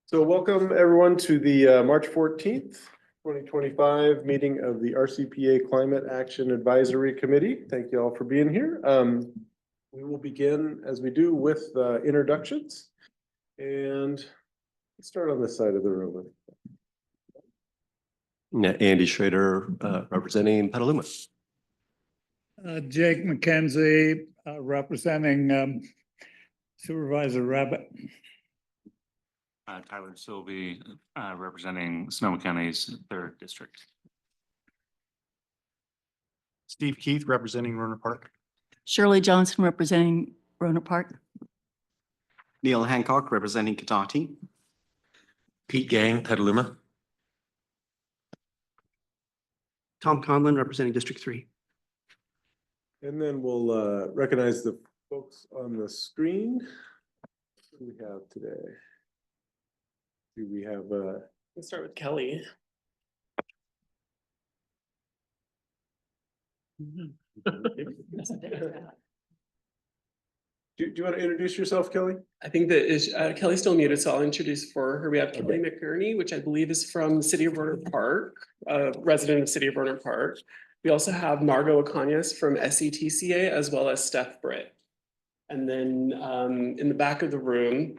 So welcome everyone to the March 14th, 2025 meeting of the RCPA Climate Action Advisory Committee. Thank you all for being here. We will begin as we do with introductions, and let's start on this side of the room. Andy Schrader, representing Petaluma. Jake McKenzie, representing Supervisor Rabbit. Tyler Sylvie, representing Sonoma County's 3rd District. Steve Keith, representing Rohnert Park. Shirley Johnson, representing Rohnert Park. Neil Hancock, representing Cotati. Pete Gang, Petaluma. Tom Conlon, representing District 3. And then we'll recognize the folks on the screen. What do we have today? Do we have Let's start with Kelly. Do you want to introduce yourself, Kelly? I think that is Kelly's still muted, so I'll introduce for her. We have Kelly McGurney, which I believe is from the city of Rohnert Park, resident of the city of Rohnert Park. We also have Margot Acanyas from SETCA, as well as Steph Britt. And then in the back of the room,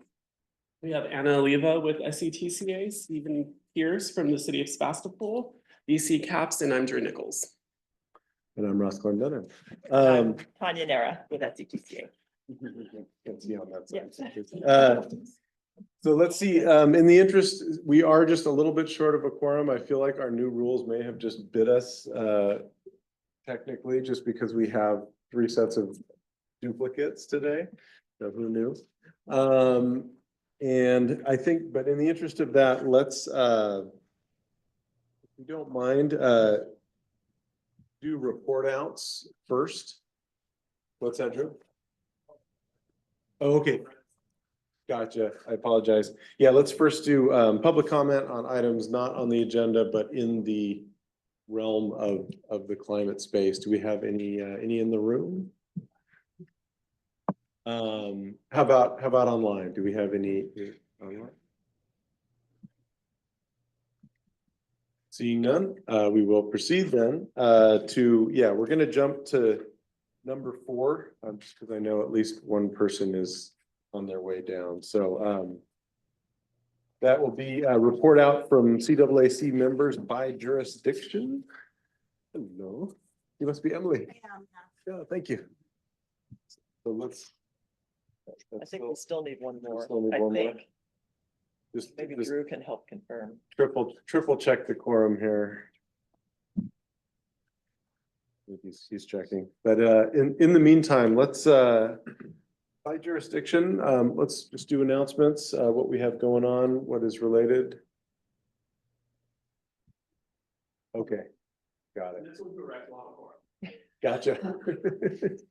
we have Anna Oliva with SETCA, Stephen Pierce from the city of Sebastopol, DC Caps, and I'm Drew Nichols. And I'm Ross Glendon. Tanya Nera with SETCA. Can't see on that side. So let's see, in the interest, we are just a little bit short of a quorum. I feel like our new rules may have just bit us technically, just because we have 3 sets of duplicates today. So who knew? And I think, but in the interest of that, let's, if you don't mind, do report outs first. What's that, Drew? Oh, okay. Gotcha. I apologize. Yeah, let's first do public comment on items not on the agenda, but in the realm of the climate space. Do we have any in the room? How about online? Do we have any online? Seeing none, we will proceed then we're going to jump to number 4, just because I know at least one person is on their way down. So that will be a report out from CAAC members by jurisdiction. Hello, you must be Emily. I am, Yeah, thank you. So let's. I think we'll still need one more. Still need I one more. think Just maybe Drew can help confirm. triple check the quorum here. He's checking, but in the meantime, let's by jurisdiction, let's just do announcements, what we have going on, what is related. Okay, got it. Gotcha.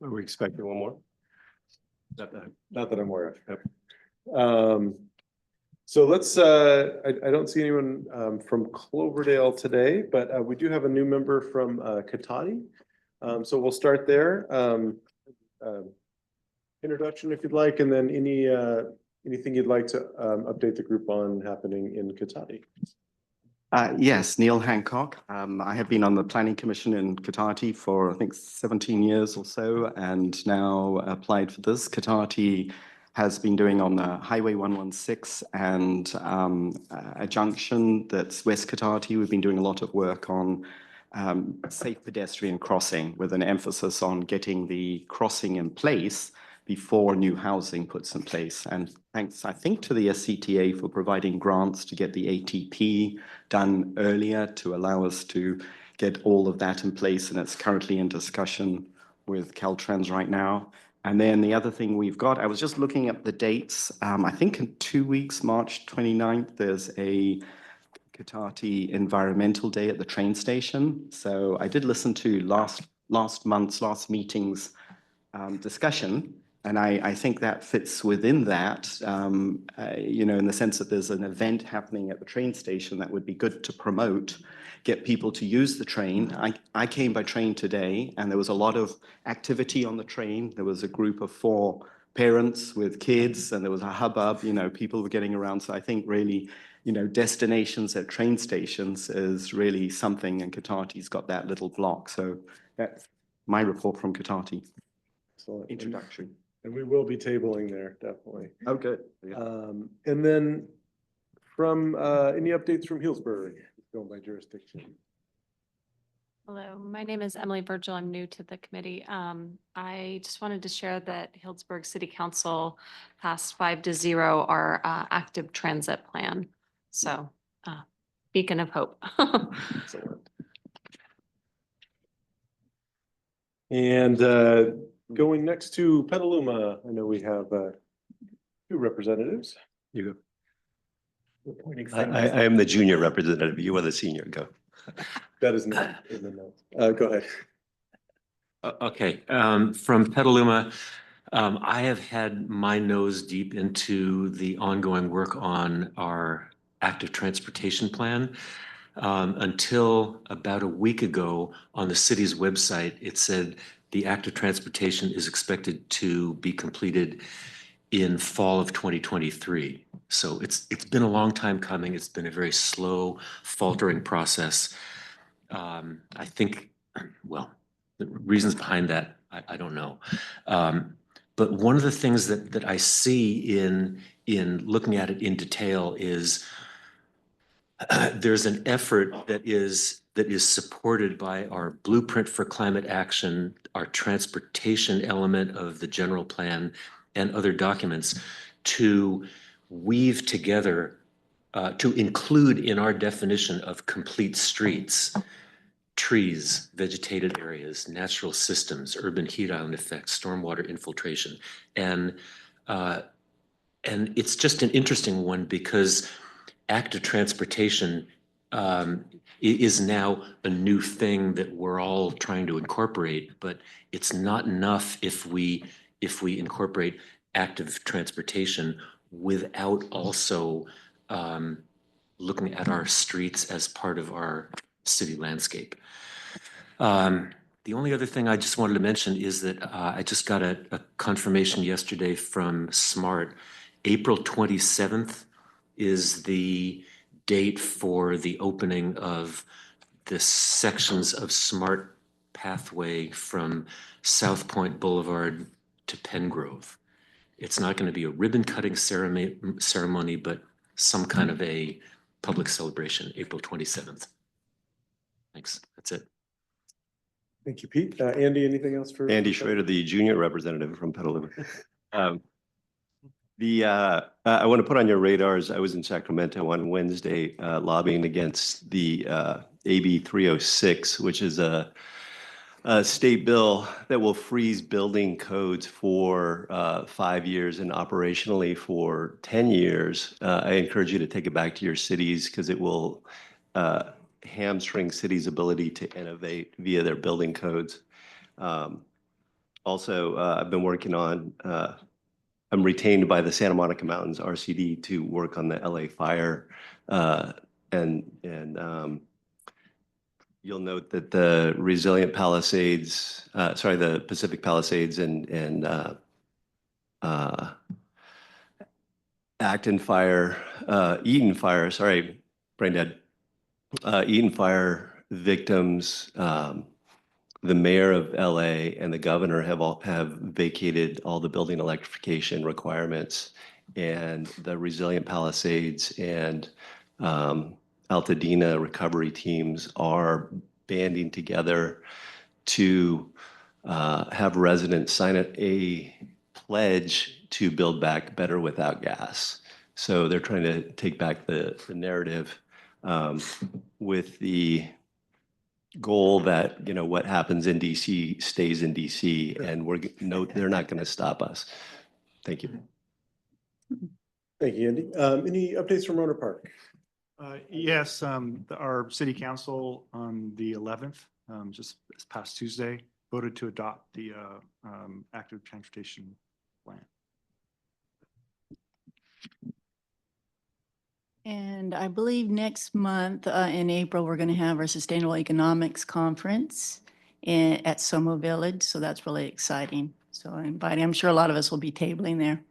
Are we expecting one more? Not that I'm aware of. So let's, I don't see anyone from Cloverdale today, but we do have a new member from Cotati. So we'll start there. Introduction if you'd like, and then anything you'd like to update the group on happening in Cotati. Yes, Neil Hancock. I have been on the Planning Commission in Cotati for, I think, 17 years or so, and now applied for this. Cotati has been doing on the Highway 116 and a junction that's West Cotati. We've been doing a lot of work on safe pedestrian crossing, with an emphasis on getting the crossing in place before new housing puts in place. And thanks, I think, to the SCTA for providing grants to get the ATP done earlier to allow us to get all of that in place. And it's currently in discussion with Caltrans right now. And then the other thing we've got, I was just looking at the dates. I think in 2 weeks, March 29th, there's a Cotati Environmental Day at the train station. So I did listen to last meeting's discussion. And I think that fits within that, in the sense that there's an event happening at the train station that would be good to promote, get people to use the train. I came by train today, and there was a lot of activity on the train. There was a group of 4 parents with kids, and there was a hubbub, you know, people were getting around. So I think really, you know, destinations at train stations is really something, and Katati's got that little block. So that's my report from Katati. Excellent. Introduction. And we will be tabling there, definitely. Oh, good. And then from, any updates from Healdsburg, going by jurisdiction? Hello, my name is Emily Virgil. I'm new to the committee. I just wanted to share that Healdsburg City Council passed 5-0 our active transit plan. So beacon of hope. Excellent. And going next to Petaluma, I know we have two representatives. You We're pointing go. I fingers. am the junior representative. You are the senior. Go. That is not in the notes. Go ahead. Okay, from Petaluma, I have had my nose deep into the ongoing work on our active transportation plan. Until about a week ago, on the city's website, it said the active transportation is expected to be completed in fall of 2023. So it's been a long time coming. It's been a very slow, faltering process. I think, well, the reasons behind that, I don't know. But one of the things that I see in looking at it in detail is there's an effort that is supported by our blueprint for climate action, our transportation element of the general plan, and other documents to weave together, to include in our definition of complete streets, trees, vegetated areas, natural systems, urban heat island effects, stormwater infiltration. And it's just an interesting one because active transportation is now a new thing that we're all trying to incorporate, but it's not enough if we incorporate active transportation without also looking at our streets as part of our city landscape. The only other thing I just wanted to mention is that I just got a confirmation yesterday from SMART. April 27th is the date for the opening of the sections of SMART pathway from South Point Boulevard to Pengrove. It's not going to be a ribbon cutting ceremony, but some kind of a public celebration, April 27th. Thanks. That's it. Thank you, Pete. Andy, anything else for? Andy Schrader, the junior representative from Petaluma. I want to put on your radars, I was in Sacramento on Wednesday lobbying against the AB 306, which is a state bill that will freeze building codes for 5 years and operationally for 10 years. I encourage you to take it back to your cities because it will hamstring cities' ability to innovate via their building codes. Also, I've been working on, I'm retained by the Santa Monica Mountains RCD to work on the LA fire. And you'll note that the Resilient Palisades, the Pacific Palisades and Acton Fire, Eaton Fire, sorry, brain dead. Eaton Fire victims, the mayor of LA and the governor have vacated all the building electrification requirements, and the Resilient Palisades and Altadena recovery teams are banding together to have residents sign a pledge to build back better without gas. So they're trying to take back the narrative with the goal that, you know, what happens in DC stays in DC, and they're not going to stop us. Thank you. Thank you, Andy. Any updates from Roner Park? Yes, our city council on the 11th, just this past Tuesday, voted to adopt the active transportation plan. And I believe next month in April, we're going to have our Sustainable Economics Conference at Somo Village. So that's really exciting. So inviting, I'm sure a lot of us will be tabling there.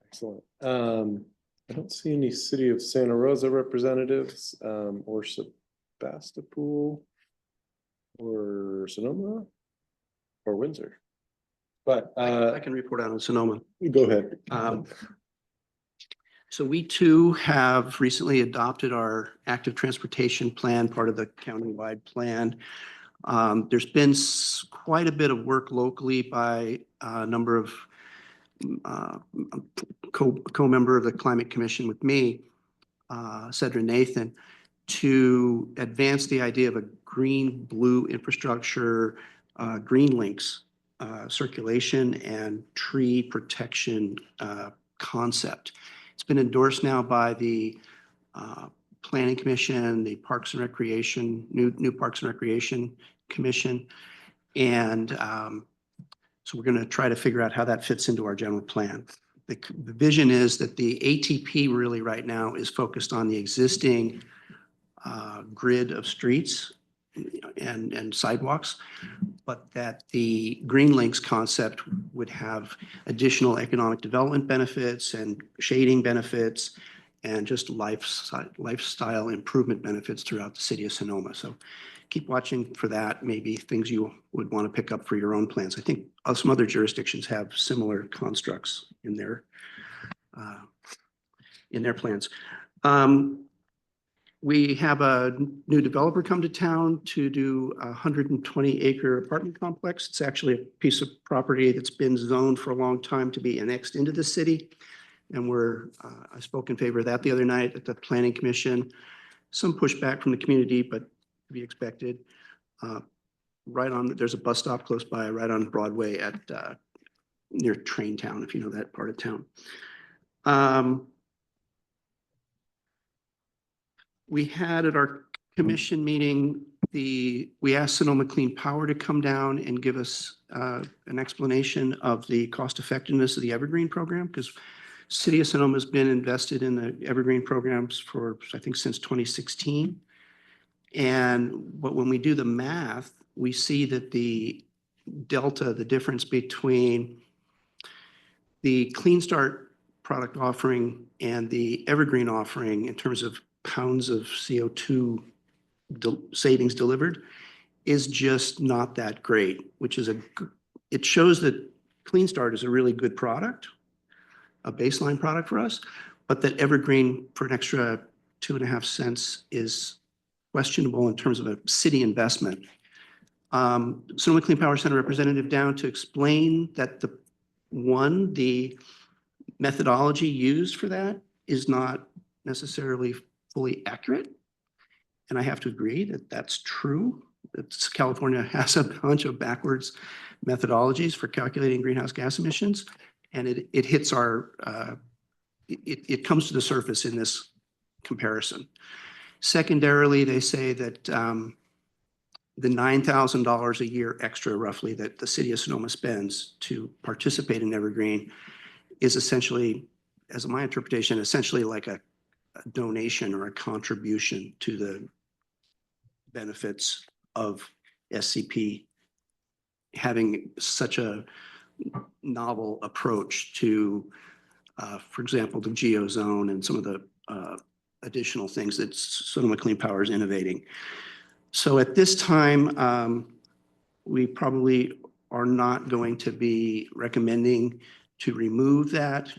Excellent. I don't see any City of Santa Rosa representatives, or Sebastopol or Sonoma or Windsor. But, I can report out on Sonoma. go ahead. So we too have recently adopted our active transportation plan, part of the countywide plan. There's been quite a bit of work locally by a number of co-member of the Climate Commission with me, Cedra Nathan, to advance the idea of a green-blue infrastructure, green links, circulation and tree protection concept. It's been endorsed now by the Planning Commission, the Parks and Recreation, new Parks and Recreation Commission. And so we're going to try to figure out how that fits into our general plan. The vision is that the ATP really right now is focused on the existing grid of streets and sidewalks, but that the Green Links concept would have additional economic development benefits and shading benefits and just lifestyle improvement benefits throughout the city of Sonoma. So keep watching for that, maybe things you would want to pick up for your own plans. I think some other jurisdictions have similar constructs in their plans. We have a new developer come to town to do a 120-acre apartment complex. It's actually a piece of property that's been zoned for a long time to be annexed into the city. And I spoke in favor of that the other night at the Planning Commission. Some pushback from the community, but to be expected. There's a bus stop close by, right on Broadway at near Train Town, if you know that part of town. We had at our commission meeting, we asked Sonoma Clean Power to come down and give us an explanation of the cost effectiveness of the Evergreen program, because City of Sonoma has been invested in the Evergreen programs for, I think, since 2016. But when we do the math, we see that the delta, the difference between the Clean Start product offering and the Evergreen offering in terms of pounds of CO2 savings delivered is just not that great, it shows that Clean Start is a really good product, a baseline product for us, but that Evergreen for an extra 2.5 cents is questionable in terms of a city investment. Sonoma Clean Power Center representative down to explain that the methodology used for that is not necessarily fully accurate. And I have to agree that that's true. California has a bunch of backwards methodologies for calculating greenhouse gas emissions. And it hits it comes to the surface in this comparison. Secondarily, they say that the $9,000 a year extra roughly that the city of Sonoma spends to participate in Evergreen is essentially, as my interpretation, essentially like a donation or a contribution to the benefits of SCP having such a novel approach to, for example, the geozone and some of the additional things that Sonoma Clean Power is innovating. So at this time, we probably are not going to be recommending to remove that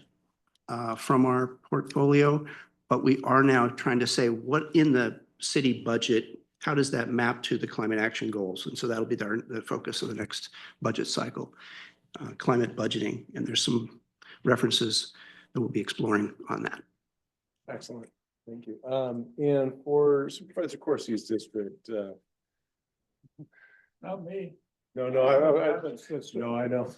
from our portfolio, but we are now trying to say what in the city budget, how does that map to the climate action goals? And so that'll be the focus of the next budget cycle, climate budgeting. And there's some references that we'll be exploring on that. Excellent. Thank you. And for Supervisor Corsi's district, Not me. no, I know.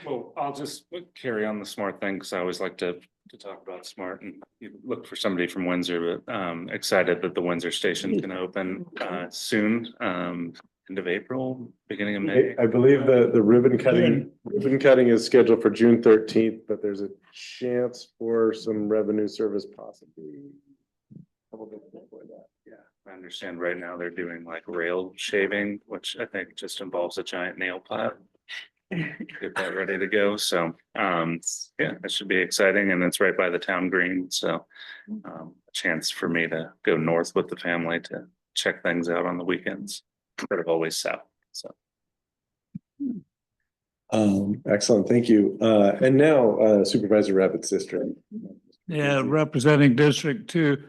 Well, I'll just carry on the SMART thing because I always like to talk about SMART and you look for somebody from Windsor, but excited that the Windsor station is going to open soon, end of April, beginning of May. I believe the ribbon cutting is scheduled for June 13th, but there's a chance for some revenue service possibly. A couple days before that. Yeah. I understand right now they're doing like rail shaving, which I think just involves a giant nail plat. get that ready to go. So, yeah, that should be exciting, and it's right by the town green, so a chance for me to go north with the family to check things out on the weekends instead of always south, so. Excellent, thank you. And now Supervisor Rabbit's sister. Yeah, representing District Two.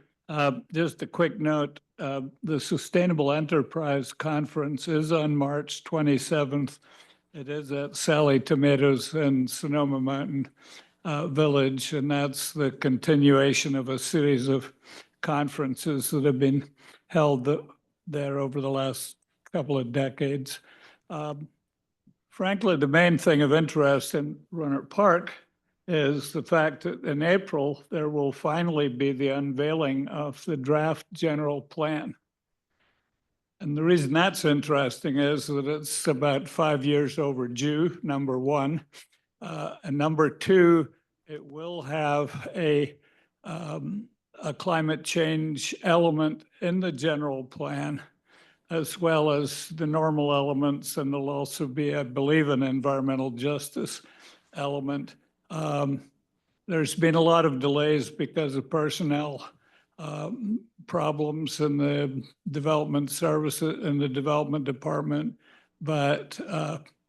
Just a quick note, the Sustainable Enterprise Conference is on March 27th. It is at Sally Tomatoes in Sonoma Mountain Village, and that's the continuation of a series of conferences that have been held there over the last couple of decades. Frankly, the main thing of interest in Rohnert Park is the fact that in April, there will finally be the unveiling of the draft general plan. And the reason that's interesting is that it's about 5 years overdue, number one. And number two, it will have a climate change element in the general plan, as well as the normal elements, and there'll also be, I believe, an environmental justice element. There's been a lot of delays because of personnel problems in the development services in the development department, but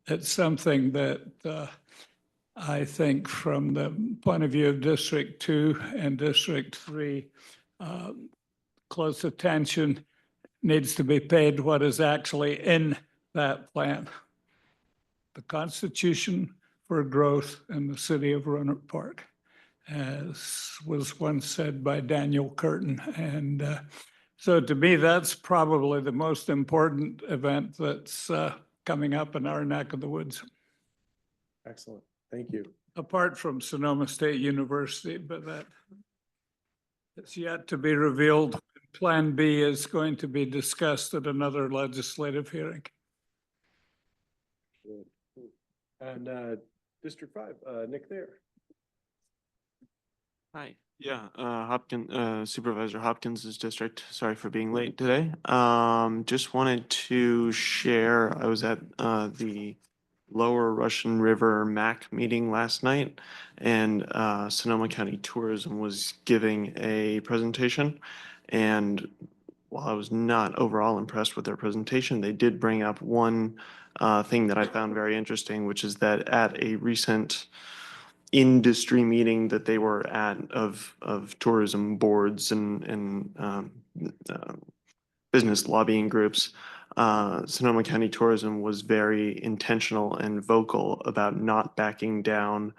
it's something that I think from the point of view of District 2 and District 3, close attention needs to be paid what is actually in that plan. The Constitution for Growth in the City of Rohnert Park, as was once said by Daniel Curtin. And so to me, that's probably the most important event that's coming up in our neck of the woods. Excellent, thank you. Apart from Sonoma State University, but that it's yet to be revealed. Plan B is going to be discussed at another legislative hearing. Good. And District 5, Nick there. Hi, yeah, Supervisor Hopkins' district. Sorry for being late today. Just wanted to share, I was at the Lower Russian River MAC meeting last night, and Sonoma County Tourism was giving a presentation. And while I was not overall impressed with their presentation, they did bring up one thing that I found very interesting, which is that at a recent industry meeting that they were at of tourism boards and business lobbying groups, Sonoma County Tourism was very intentional and vocal about not backing down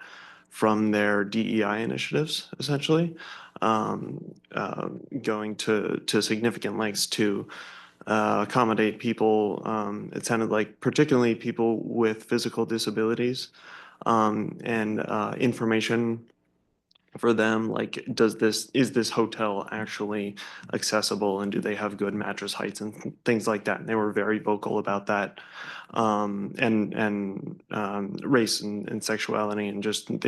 from their DEI initiatives, essentially, going to significant lengths to accommodate people. It sounded like particularly people with physical disabilities, and information for them, like, is this hotel actually accessible, and do they have good mattress heights and things like that? And they were very vocal about that, and race and sexuality, and just and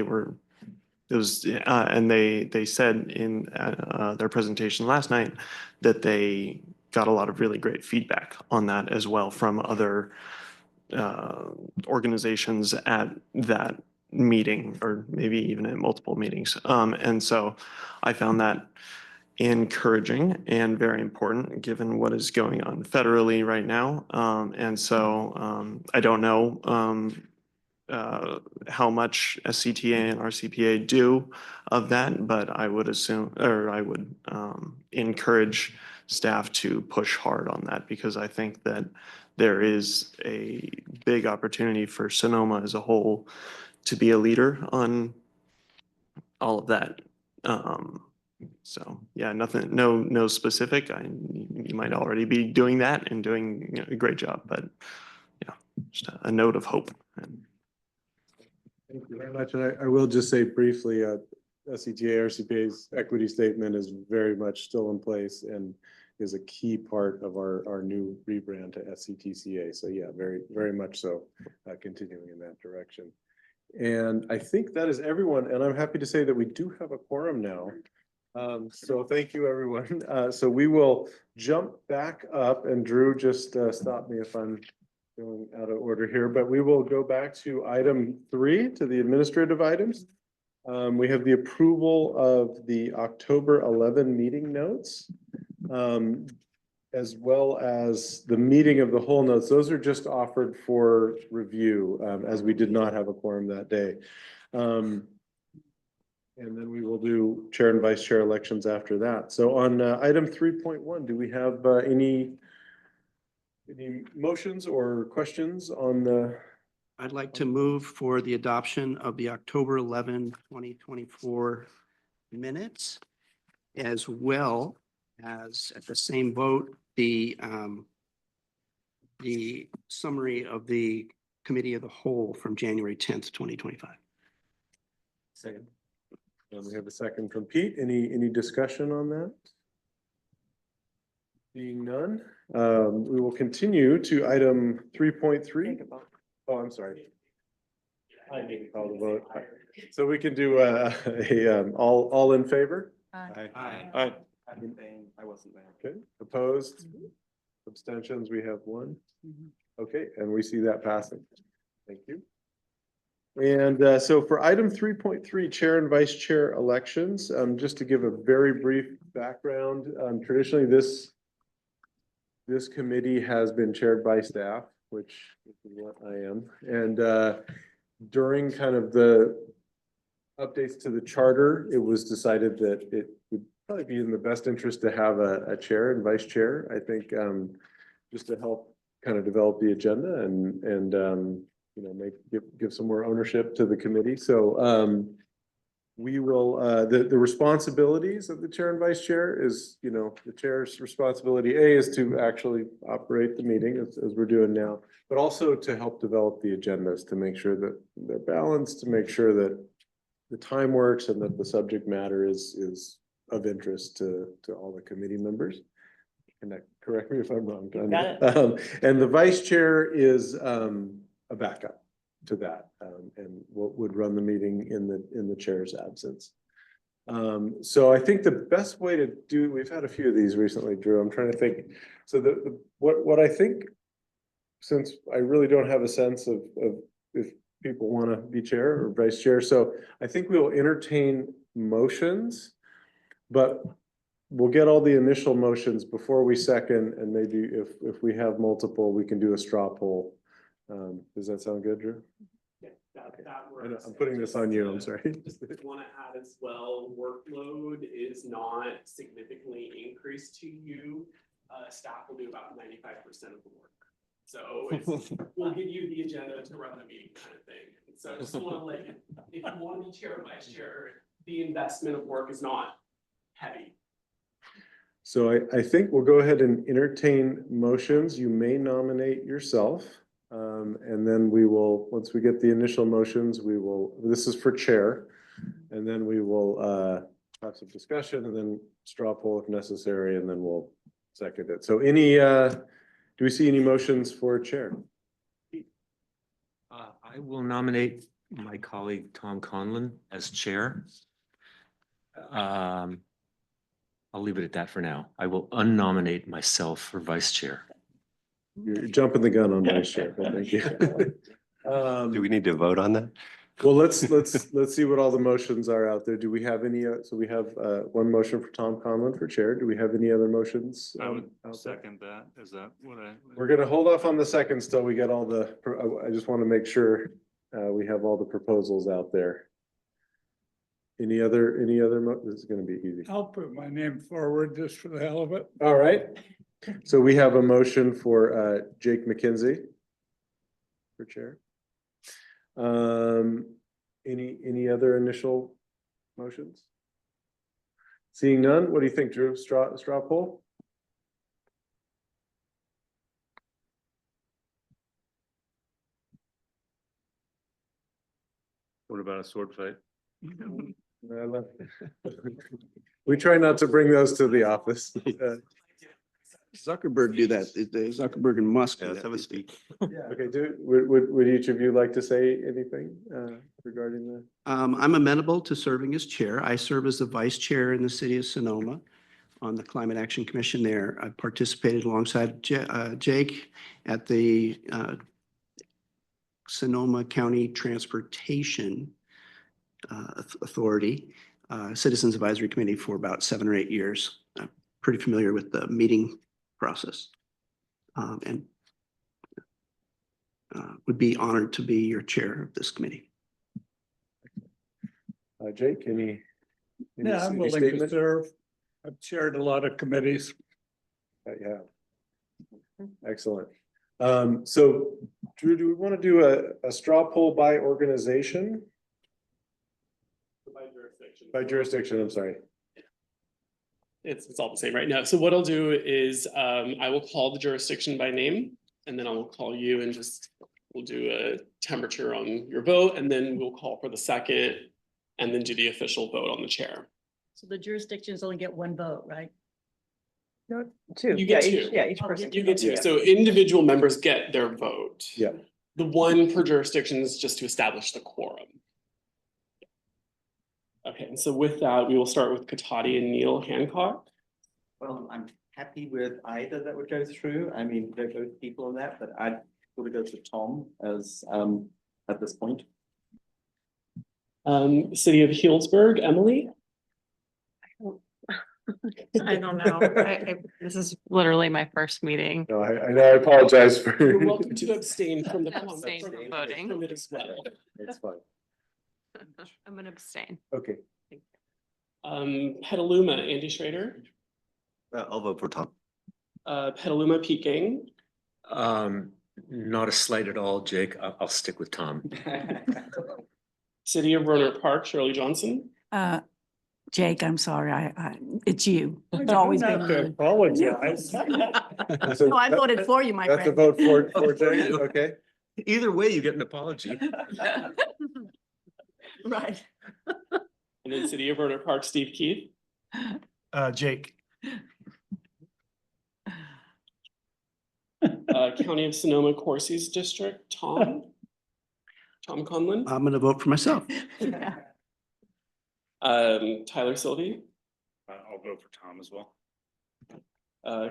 they said in their presentation last night that they got a lot of really great feedback on that as well from other organizations at that meeting, or maybe even at multiple meetings. And so I found that encouraging and very important given what is going on federally right now. And so I don't know how much SCTA and RCPA do of that, but I would assume, or I would encourage staff to push hard on that, because I think that there is a big opportunity for Sonoma as a whole to be a leader on all of that. So yeah, nothing, no specific. You might already be doing that and doing a great job, but yeah, just a note of hope. Thank you very much. And I will just say briefly, SCTA, RCPA's equity statement is very much still in place and is a key part of our new rebrand to SCTCA. So yeah, very, very much so, continuing in that direction. And I think that is everyone. And I'm happy to say that we do have a quorum now. So thank you, everyone. So we will jump back up, and Drew, just stop me if I'm Going out of order here, but we will go back to item 3, to the administrative items. We have the approval of the October 11 meeting notes, as well as the meeting of the whole notes. Those are just offered for review, as we did not have a quorum that day. And then we will do chair and vice chair elections after that. So on item 3.1, do we have any motions or questions on the? I'd like to move for the adoption of the October 11, 2024 minutes, as well as at the same vote, the summary of the committee of the whole from January 10th, 2025. Second. We have a second from Pete. Any discussion on that? Being none, we will continue to item 3.3. Oh, I'm sorry. I need to call the vote. So we can do all in favor? Aye. Aye. I wasn't there. Okay, opposed? Abstentions, we have 1. Okay, and we see that passing. Thank you. And so for item 3.3, chair and vice chair elections, just to give a very brief background, traditionally this committee has been chaired by staff, which is what I am. And during kind of the updates to the charter, it was decided that it would probably be in the best interest to have a chair and vice chair, I think, just to help kind of develop the agenda and you know, give some more ownership to the committee. So we will, the responsibilities of the chair and vice chair is, you know, the chair's responsibility A is to actually operate the meeting as we're doing now, but also to help develop the agendas, to make sure that they're balanced, to make sure that the time works and that the subject matter is of interest to all the committee members. And correct me if I'm wrong. Got it. And the vice chair is a backup to that, and would run the meeting in the chair's absence. So I think the best way to do, we've had a few of these recently, Drew. I'm trying to think. So what I think, since I really don't have a sense of if people want to be chair or vice chair, so I think we will entertain motions, but we'll get all the initial motions before we second, and maybe if we have multiple, we can do a straw poll. Does that sound good, Drew? Yeah, that I know, works. I'm putting this on you, I'm sorry. Just want to add as well, workload is not significantly increased to you. Staff will do about 95% of the work. So we'll give you the agenda to run the meeting kind of thing. So I just want to let you, if you want to be chair or vice chair, the investment of work is not heavy. So I think we'll go ahead and entertain motions. You may nominate yourself. And then we will, once we get the initial motions, this is for chair. And then we will have some discussion and then straw poll if necessary, and then we'll second it. So do we see any motions for chair? I will nominate my colleague Tom Conlon as chair. I'll leave it at that for now. I will unnominate myself for vice chair. You're jumping the gun on vice chair, but thank you. Do we need to vote on that? Well, let's see what all the motions are out there. Do we have any, so we have one motion for Tom Conlon for chair. Do we have any other motions? I would out there? second that. Is that what We're gonna hold off on the seconds till we get all the, I just want to make sure we have all the proposals out there. Any other, this is gonna be easy. I'll put my name forward just for the hell of it. All right. So we have a motion for Jake McKenzie for chair. Any other initial motions? Seeing none, what do you think, Drew? Straw poll? What about a sword fight? We try not to bring those to the office. Zuckerberg do that. Zuckerberg and Musk. do Yeah, let's that have a these days. speak. Okay, would each of you like to say anything regarding that? I'm amenable to serving as chair. I serve as the vice chair in the city of Sonoma on the Climate Action Commission there. I participated alongside Jake at the Sonoma County Transportation Authority Citizens Advisory Committee for about 7 or 8 years. I'm pretty familiar with the meeting process. And would be honored to be your chair of this committee. Jake, any Yeah, I'm willing to statement? serve. I've chaired a lot of committees. Yeah. Excellent. So Drew, do we want to do a straw poll by organization? By jurisdiction, I'm sorry. It's all the same right now. So what I'll do is I will call the jurisdiction by name, and then I will call you and just we'll do a temperature on your vote, and then we'll call for the second, and then do the official vote on the chair. So the jurisdictions only get one vote, right? No, two. You get Yeah, two. Yeah, each Oh, person. You get two. Yeah. So individual members get their vote. Yeah. The one per jurisdiction is just to establish the quorum. Okay, and so with that, we will start with Katati and Neil Hancock. Well, I'm happy with either that would go through. I mean, they're both people on that, but I'd sort of go to Tom as at this point. City of Healdsburg, Emily. I don't know. This is literally my first meeting. No, I know, I apologize for. You're welcome to abstain from the Abstain from voting. from it as well. That's fine. I'm gonna abstain. Okay. Petaluma, Andy Schrader. I'll vote for Tom. Petaluma, Pete Gang. Not a slight at all, Jake. I'll stick with Tom. City of Rohnert Park, Shirley Johnson. Jake, I'm sorry, it's you. It's always been Not to you. apologize. No, I voted for you, my That's a friend. vote for Jake, okay? Either way, you get an apology. Right. And then City of Rohnert Park, Steve Keith. Jake. County of Sonoma Corsi's District, Tom Conlon. I'm going to vote for myself. Tyler Sylvie. I'll vote for Tom as well.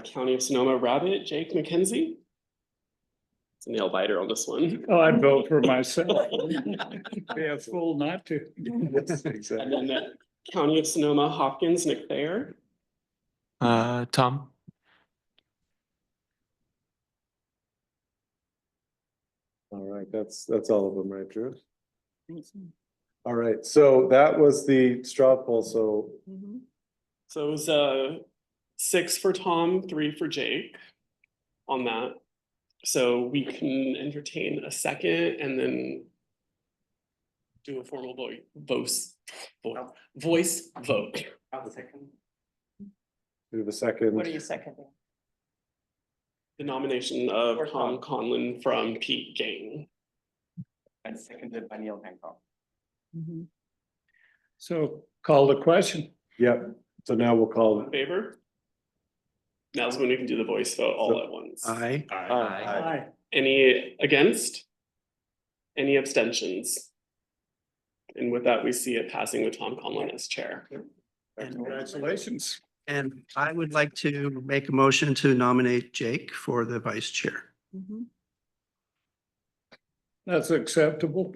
County of Sonoma Rabbit, Jake McKenzie. It's a nail biter on this one. Oh, I'd vote for myself. Be a fool not to. Yes, And exactly. then County of Sonoma Hopkins, Nick Thayer. Tom. All right, that's all of them, right, Drew? All right, so that was the straw poll, so So it was 6 for Tom, 3 for Jake on that. So we can entertain a second and then do a formal voice vote. do the second. What are you seconding? The nomination of For Tom Tom. Conlon from Pete Gang. And seconded by Neil Hancock. So call the question. Yep, so now we'll All in call. favor? Now's when we can do the voice vote all at once. Aye. Aye. Any against? Any abstentions? And with that, we see it passing with Tom Conlon as chair. Congratulations. And I would like to make a motion to nominate Jake for the vice chair. That's acceptable.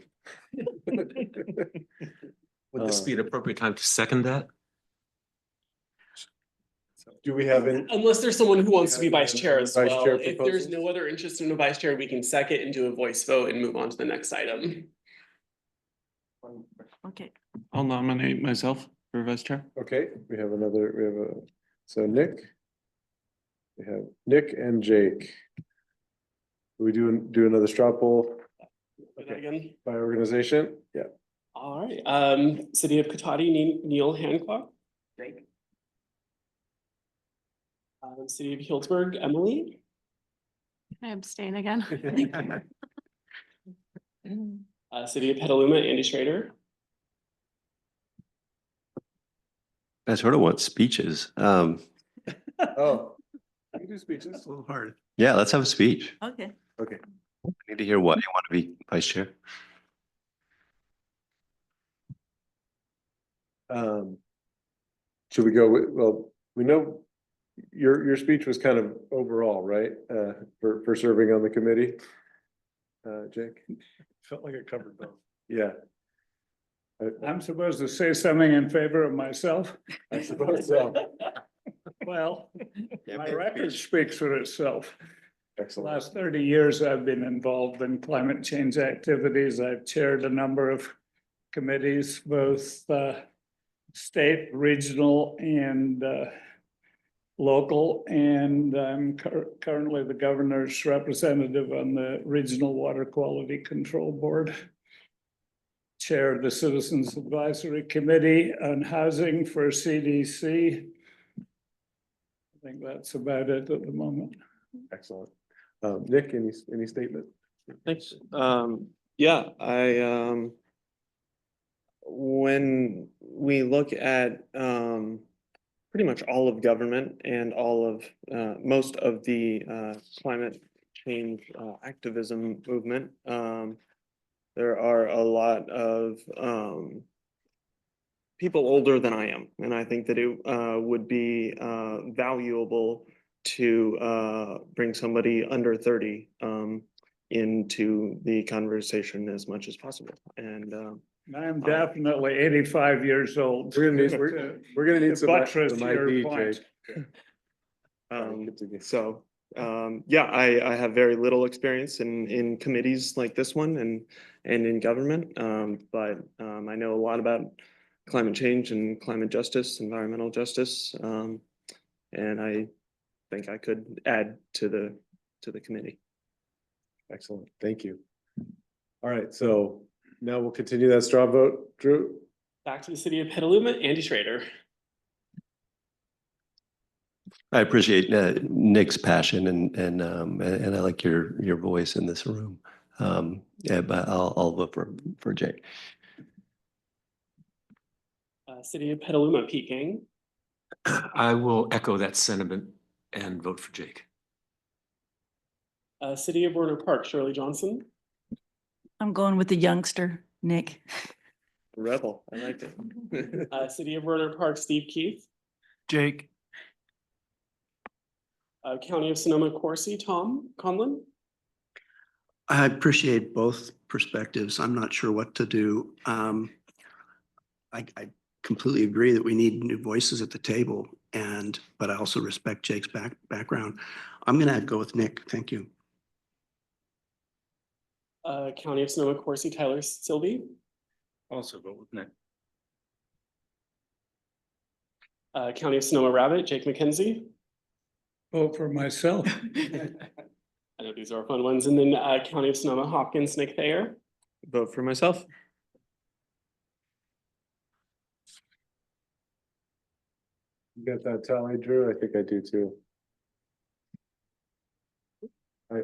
Would this be an appropriate time to second that? Do we have any? Unless there's someone who wants to be vice chair as Vice well. chair If there's proposals? no other interest in a vice chair, we can second and do a voice vote and move on to the next item. Okay. I'll nominate myself for vice chair. Okay, we have so Nick. We have Nick and Jake. We do another straw poll Say that again. by organization? Yeah. All right, City of Katati, Neil Hancock. Jake. City of Healdsburg, Emily. Can I abstain again? City of Petaluma, Andy Schrader. I sort of want speeches. Oh. We can do speeches. It's a little hard. Yeah, let's have a speech. Okay. Okay. I need to hear why you want to be vice chair. Should we go with, well, we know your speech was kind of overall, right? For serving on the committee? Jake? Felt like it covered both. Yeah. I'm supposed to say something in favor of myself? I suppose so. Well, my record speaks for itself. The Excellent. last 30 years, I've been involved in climate change activities. I've chaired a number of committees, both state, regional, and local. And I'm currently the governor's representative on the Regional Water Quality Control Board. Chair of the Citizens Advisory Committee on Housing for CDC. I think that's about it at the moment. Excellent. Nick, any statement? Thanks. Yeah, when we look at pretty much all of government and all of most of the climate change activism movement, there are a lot of people older than I am, and I think that it would be valuable to bring somebody under 30 into the conversation as much as possible. And I'm definitely 85 years old. We're gonna need some buttress some your ID, point. Jake. So yeah, I have very little experience in committees like this one and in government, but I know a lot about climate change and climate justice, environmental justice, and I think I could add to the committee. Excellent. Thank you. All right, so now we'll continue that straw vote. Drew? Back to the city of Petaluma, Andy Schrader. I appreciate Nick's passion and I like your voice in this room. Yeah, but I'll vote for Jake. City of Petaluma, Pete Gang. I will echo that sentiment and vote for Jake. City of Werner Park, Shirley Johnson. I'm going with the youngster, Nick. Rebel, I like it. City of Werner Park, Steve Keith. Jake. County of Sonoma, Corsi, Tom Conlon. I appreciate both perspectives. I'm not sure what to do. I completely agree that we need new voices at the table, but I also respect Jake's background. I'm gonna go with Nick. Thank you. County of Sonoma, Corsi, Tyler Sylvie. Also vote with Nick. County of Sonoma Rabbit, Jake McKenzie. Vote for myself. I know these are fun ones. And then County of Sonoma Hopkins, Nick Thayer. Vote for myself. You got that tally, Drew? I think I do too.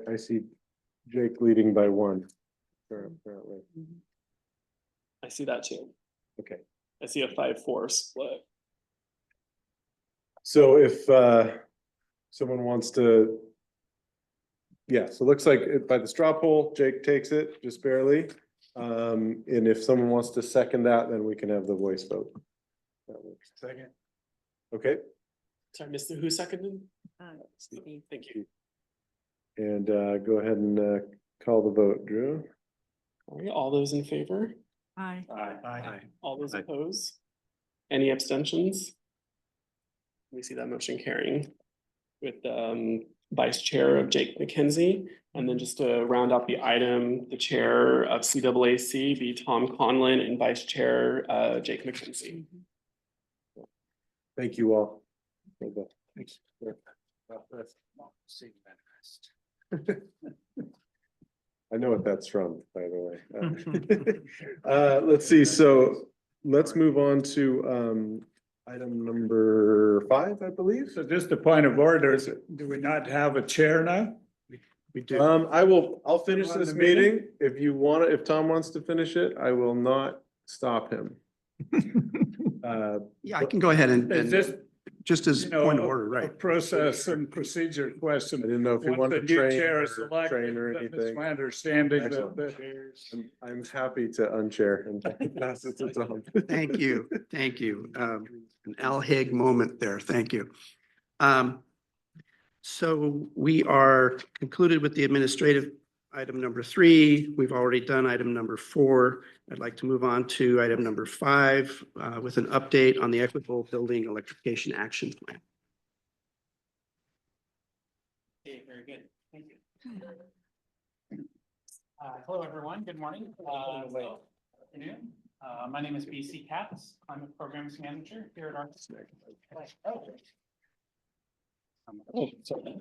I see Jake leading by one, apparently. I see that too. Okay. I see a 5-4 split. So if someone wants to, yeah, so it looks like by the straw poll, Jake takes it just barely. And if someone wants to second that, then we can have the voice vote. That works. Second. Okay. Sorry, Mr. Who seconded? Steve. Thank you. And go ahead and call the vote, Drew. All right, all those in favor? Aye. Aye. All those Aye. opposed? Any abstentions? We see that motion carrying with Vice Chair of Jake McKenzie. And then just to round out the item, the Chair of CAAC be Tom Conlon and Vice Chair Jake McKenzie. Thank you all. Thanks. I know what that's from, by the way. Let's see, so let's move on to item number 5, I believe. So just a point of order, do we not have a chair now? We do. I'll finish On this the meeting? meeting. If Tom wants to finish it, I will not stop him. Yeah, I can go ahead Is this, just as you a point know, of order, a right? process and procedure I question? didn't know if you Once wanted the to new train chair is or selected, train or that is anything. my understanding that Excellent. I'm happy to unchair and pass it to Tom. Thank you. Thank you. An Al Haig moment there. Thank you. So we are concluded with the administrative item number 3. We've already done item number 4. I'd like to move on to item number 5 with an update on the Equitable Building Electrification Action Plan. Okay, very good. Thank you. Hello, everyone. Good morning. Well, afternoon. My name is BC Katz. I'm a programs manager here at RCPA. Oh, sorry.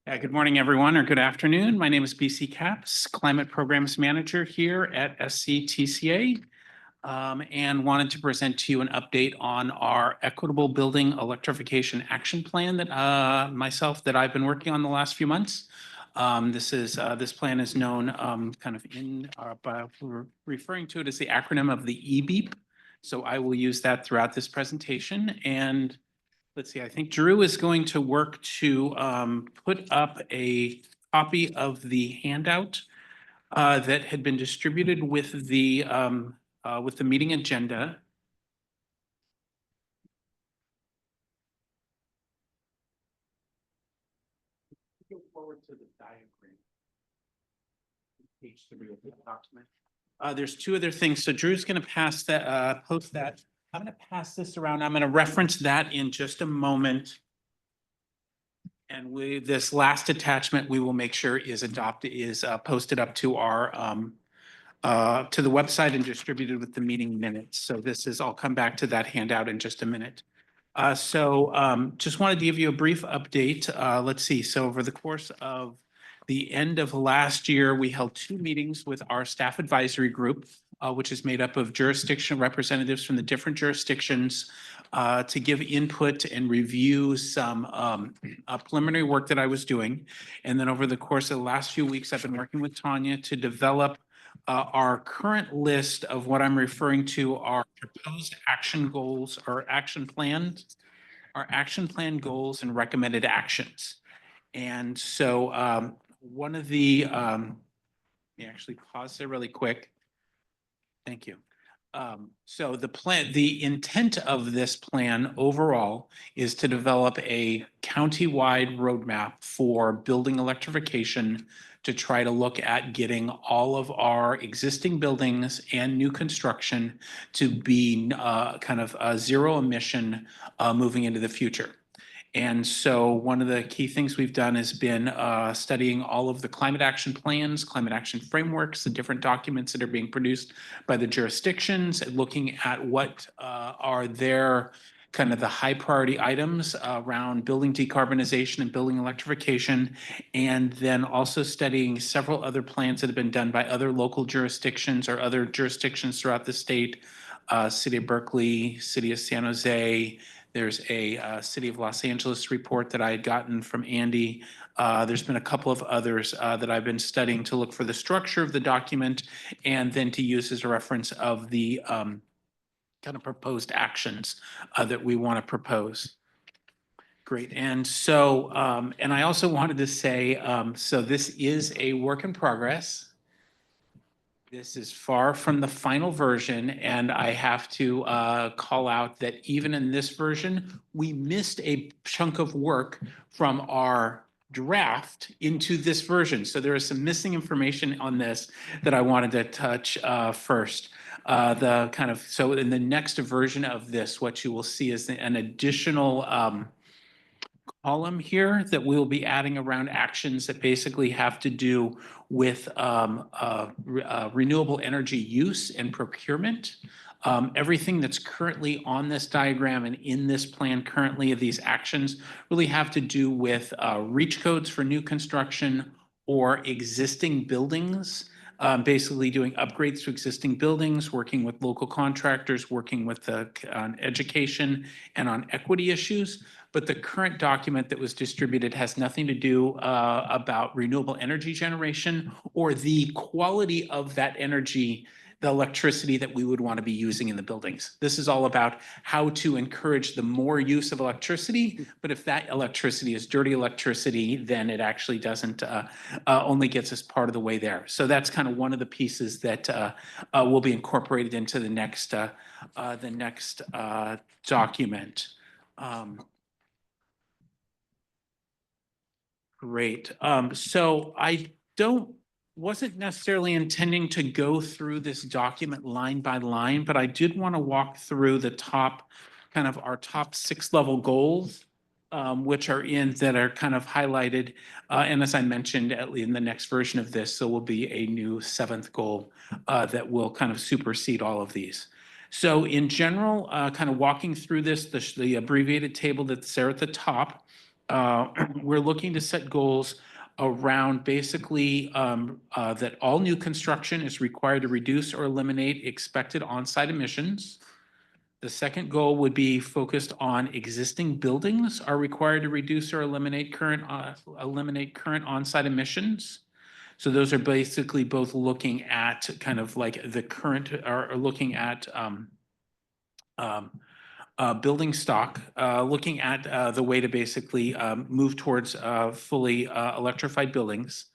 Good morning, everyone, or good afternoon. My name is BC Katz, Climate Programs Manager here at SCTCA. And wanted to present to you an update on our Equitable Building Electrification Action Plan that I've been working on the last few months. This plan is known we're referring to it as the acronym of the EBEEP. So I will use that throughout this presentation. And let's see, I think Drew is going to work to put up a copy of the handout that had been distributed with the meeting agenda. Go forward to the diagram. Page 3 of the document. There's 2 other things. So Drew's going to pass that, post that. I'm going to pass this around. I'm going to reference that in just a moment. And this last attachment, we will make sure is posted up to our to the website and distributed with the meeting minutes. So I'll come back to that handout in just a minute. Just wanted to give you a brief update. Let's see. So over the course of the end of last year, we held 2 meetings with our staff advisory group, which is made up of jurisdiction representatives from the different jurisdictions to give input and review some preliminary work that I was doing. And then over the course of the last few weeks, I've been working with Tanya to develop our current list of what I'm referring to are proposed action goals or action plans, our action plan goals and recommended actions. And so one of the, let me actually pause there really quick. Thank you. So the intent of this plan overall is to develop a county-wide roadmap for building electrification to try to look at getting all of our existing buildings and new construction to be zero emission moving into the future. And so one of the key things we've done has been studying all of the climate action plans, climate action frameworks, the different documents that are being produced by the jurisdictions, looking at what are their the high priority items around building decarbonization and building electrification, and then also studying several other plans that have been done by other local jurisdictions or other jurisdictions throughout the state, City of Berkeley, City of San Jose. There's a City of Los Angeles report that I had gotten from Andy. There's been a couple of others that I've been studying to look for the structure of the document and then to use as a reference of the proposed actions that we want to propose. Great. And so, and I also wanted to say, so this is a work in progress. This is far from the final version, and I have to call out that even in this version, we missed a chunk of work from our draft into this version. So there is some missing information on this that I wanted to touch first. So in the next version of this, what you will see is an additional column here that we'll be adding around actions that basically have to do with renewable energy use and procurement. Everything that's currently on this diagram and in this plan currently of these actions really have to do with reach codes for new construction or existing buildings. Basically doing upgrades to existing buildings, working with local contractors, working with on education and on equity issues. But the current document that was distributed has nothing to do about renewable energy generation or the quality of that energy, the electricity that we would want to be using in the buildings. This is all about how to encourage the more use of electricity, but if that electricity is dirty electricity, then it actually doesn't, only gets us part of the way there. So that's kind of one of the pieces that will be incorporated into the next document. Great. So I wasn't necessarily intending to go through this document line by line, but I did want to walk through the top, kind of our top 6 level goals, which are that are kind of highlighted. And as I mentioned, in the next version of this, there will be a new 7th goal that will kind of supersede all of these. So in general, kind of walking through this, the abbreviated table that's there at the top, we're looking to set goals around basically that all new construction is required to reduce or eliminate expected on-site emissions. The second goal would be focused on existing buildings are required to reduce or eliminate current on-site emissions. So those are basically both looking at kind of like the current, or looking at building stock, looking at the way to basically move towards fully electrified buildings.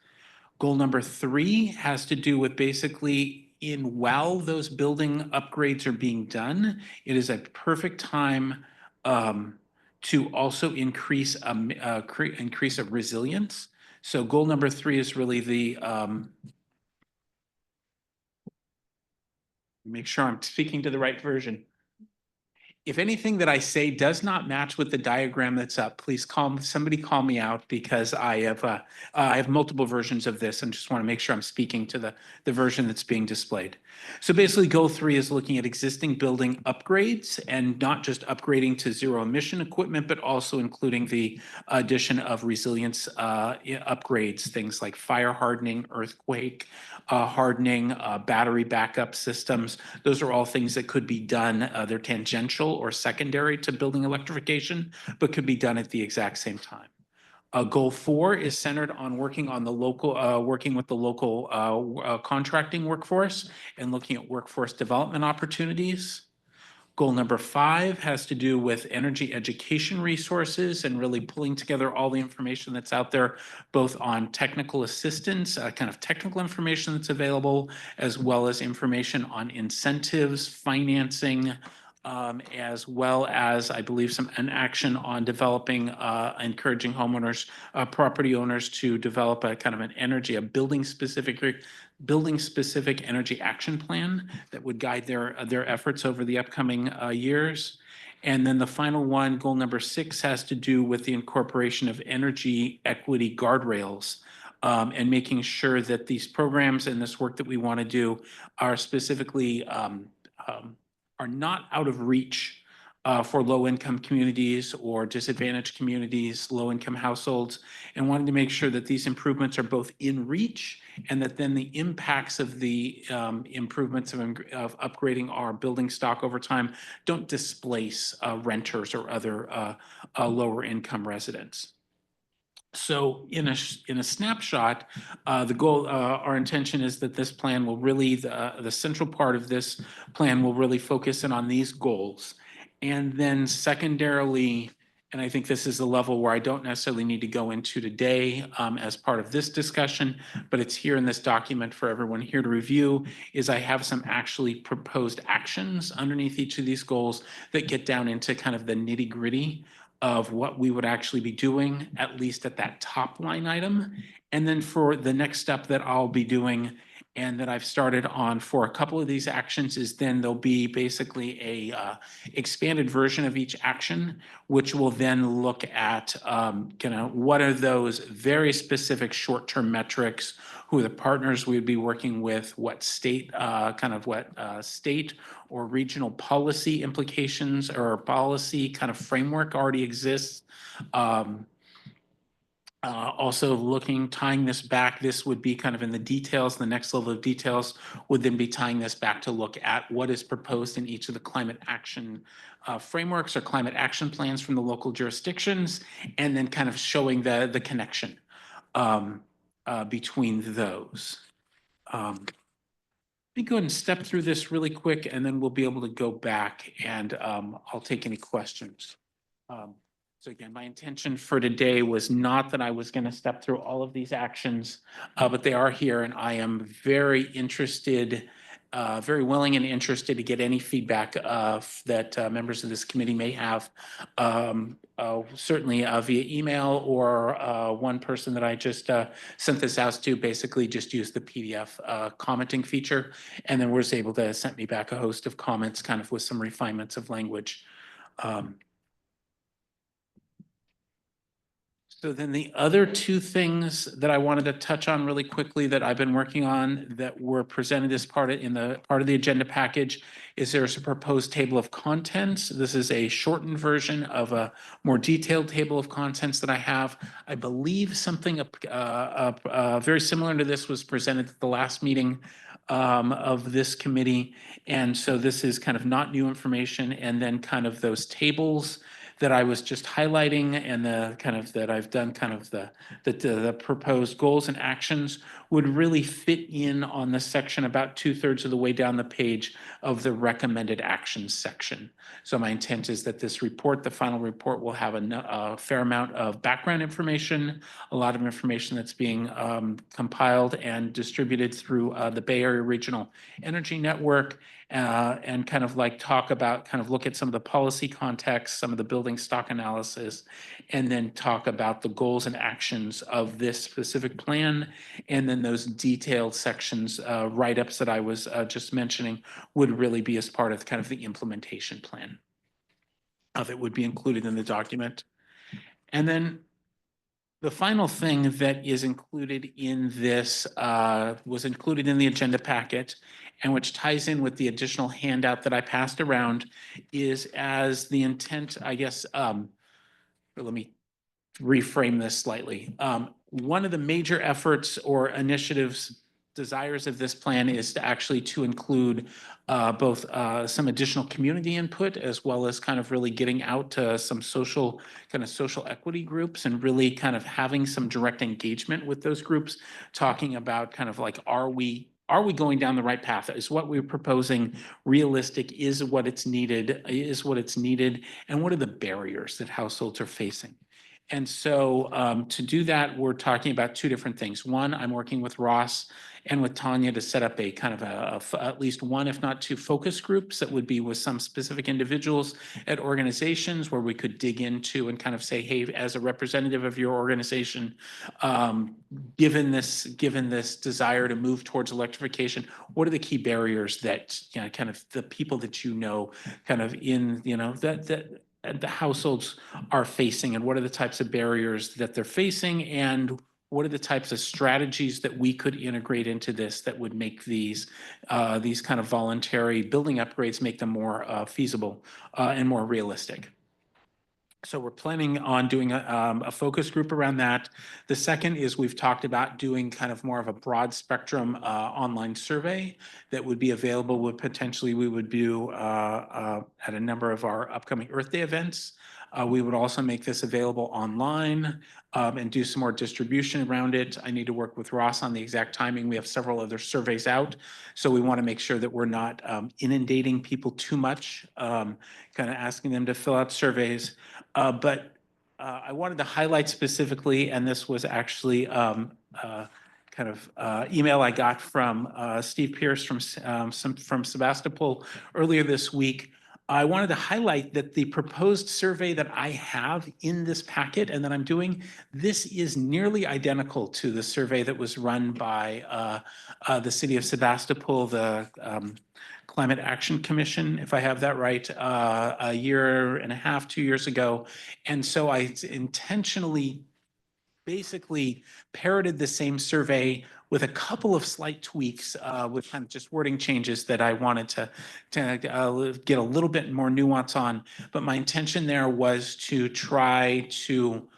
Goal number 3 has to do with basically while those building upgrades are being done, it is a perfect time to also increase of resilience. So goal number 3 is really the make sure I'm speaking to the right version. If anything that I say does not match with the diagram that's up, please somebody call me out, because I have multiple versions of this and just want to make sure I'm speaking to the version that's being displayed. So basically goal 3 is looking at existing building upgrades, and not just upgrading to zero emission equipment, but also including the addition of resilience upgrades, things like fire hardening, earthquake hardening, battery backup systems. Those are all things that could be done. They're tangential or secondary to building electrification, but could be done at the exact same time. Goal 4 is centered on working with the local contracting workforce and looking at workforce development opportunities. Goal number 5 has to do with energy education resources and really pulling together all the information that's out there, both on technical assistance, kind of technical information that's available, as well as information on incentives, financing, as well as, I believe, an action on developing, encouraging homeowners, property owners to develop a kind of a building specific energy action plan that would guide their efforts over the upcoming years. And then the final one, goal number 6, has to do with the incorporation of energy equity guardrails, and making sure that these programs and this work that we want to do are specifically are not out of reach for low-income communities or disadvantaged communities, low-income households, and wanting to make sure that these improvements are both in reach, and that then the impacts of the improvements of upgrading our building stock over time don't displace renters or other lower income residents. So in a snapshot, the goal, our intention is that this plan will really, the central part of this plan will really focus in on these goals. And then secondarily, and I think this is a level where I don't necessarily need to go into today as part of this discussion, but it's here in this document for everyone here to review, is I have some actually proposed actions underneath each of these goals that get down into kind of the nitty gritty of what we would actually be doing, at least at that top line item. And then for the next step that I'll be doing, and that I've started on for a couple of these actions, is then there'll be basically a expanded version of each action, which will then look at what are those very specific short-term metrics, who are the partners we would be working with, what state, state or regional policy implications or policy kind of framework already exists. Also tying this back, this would be kind of in the details. The next level of details would then be tying this back to look at what is proposed in each of the climate action frameworks or climate action plans from the local jurisdictions, and then kind of showing the connection between those. Let me go ahead and step through this really quick, and then we'll be able to go back and I'll take any questions. So again, my intention for today was not that I was going to step through all of these actions, but they are here, and I am very interested very willing and interested to get any feedback that members of this committee may have. Certainly via email or one person that I just sent this out to basically just use the PDF commenting feature. And then was able to send me back a host of comments kind of with some refinements of language. So then the other two things that I wanted to touch on really quickly that I've been working on that were presented as part of the agenda package is there's a proposed table of contents. This is a shortened version of a more detailed table of contents that I have. I believe something very similar to this was presented at the last meeting of this committee. And so this is kind of not new information, and then kind of those tables that I was just highlighting and the kind of that I've done kind of the proposed goals and actions would really fit in on the section about 2/3 of the way down the page of the recommended actions section. So my intent is that this report, the final report, will have a fair amount of background information, a lot of information that's being compiled and distributed through the Bay Area Regional Energy Network, and kind of like talk about, kind of look at some of the policy context, some of the building stock analysis, and then talk about the goals and actions of this specific plan. And then those detailed sections, write-ups that I was just mentioning would really be as part of kind of the implementation plan that would be included in the document. And then the final thing that is included in this was included in the agenda packet, and which ties in with the additional handout that I passed around, is as the intent, I guess, let me reframe this slightly. One of the major efforts or initiatives, desires of this plan is to actually to include both some additional community input, as well as kind of really getting out to some social equity groups, and really kind of having some direct engagement with those groups, talking about kind of like, are we going down the right path? Is what we're proposing realistic? Is what it's needed? And what are the barriers that households are facing? And so to do that, we're talking about two different things. One, I'm working with Ross and with Tanya to set up a kind of at least one, if not two, focus groups that would be with some specific individuals at organizations where we could dig into and kind of say, hey, as a representative of your organization, given this desire to move towards electrification, what are the key barriers that, you know, kind of the people that you know, kind of in, you know, that the households are facing, and what are the types of barriers that they're facing, and what are the types of strategies that we could integrate into this that would make these kind of voluntary building upgrades, make them more feasible and more realistic. So we're planning on doing a focus group around that. The second is we've talked about doing kind of more of a broad spectrum online survey that would be available, would potentially we would do at a number of our upcoming Earth Day events. We would also make this available online and do some more distribution around it. I need to work with Ross on the exact timing. We have several other surveys out, so we want to make sure that we're not inundating people too much, kind of asking them to fill out surveys. But I wanted to highlight specifically, and this was actually kind of email I got from Steve Pierce from Sebastopol earlier this week. I wanted to highlight that the proposed survey that I have in this packet and that I'm doing, this is nearly identical to the survey that was run by the city of Sebastopol, the Climate Action Commission, if I have that right, a year and a half, 2 years ago. And so I intentionally basically parroted the same survey with a couple of slight tweaks with kind of just wording changes that I wanted to get a little bit more nuance on. But my intention there was to try to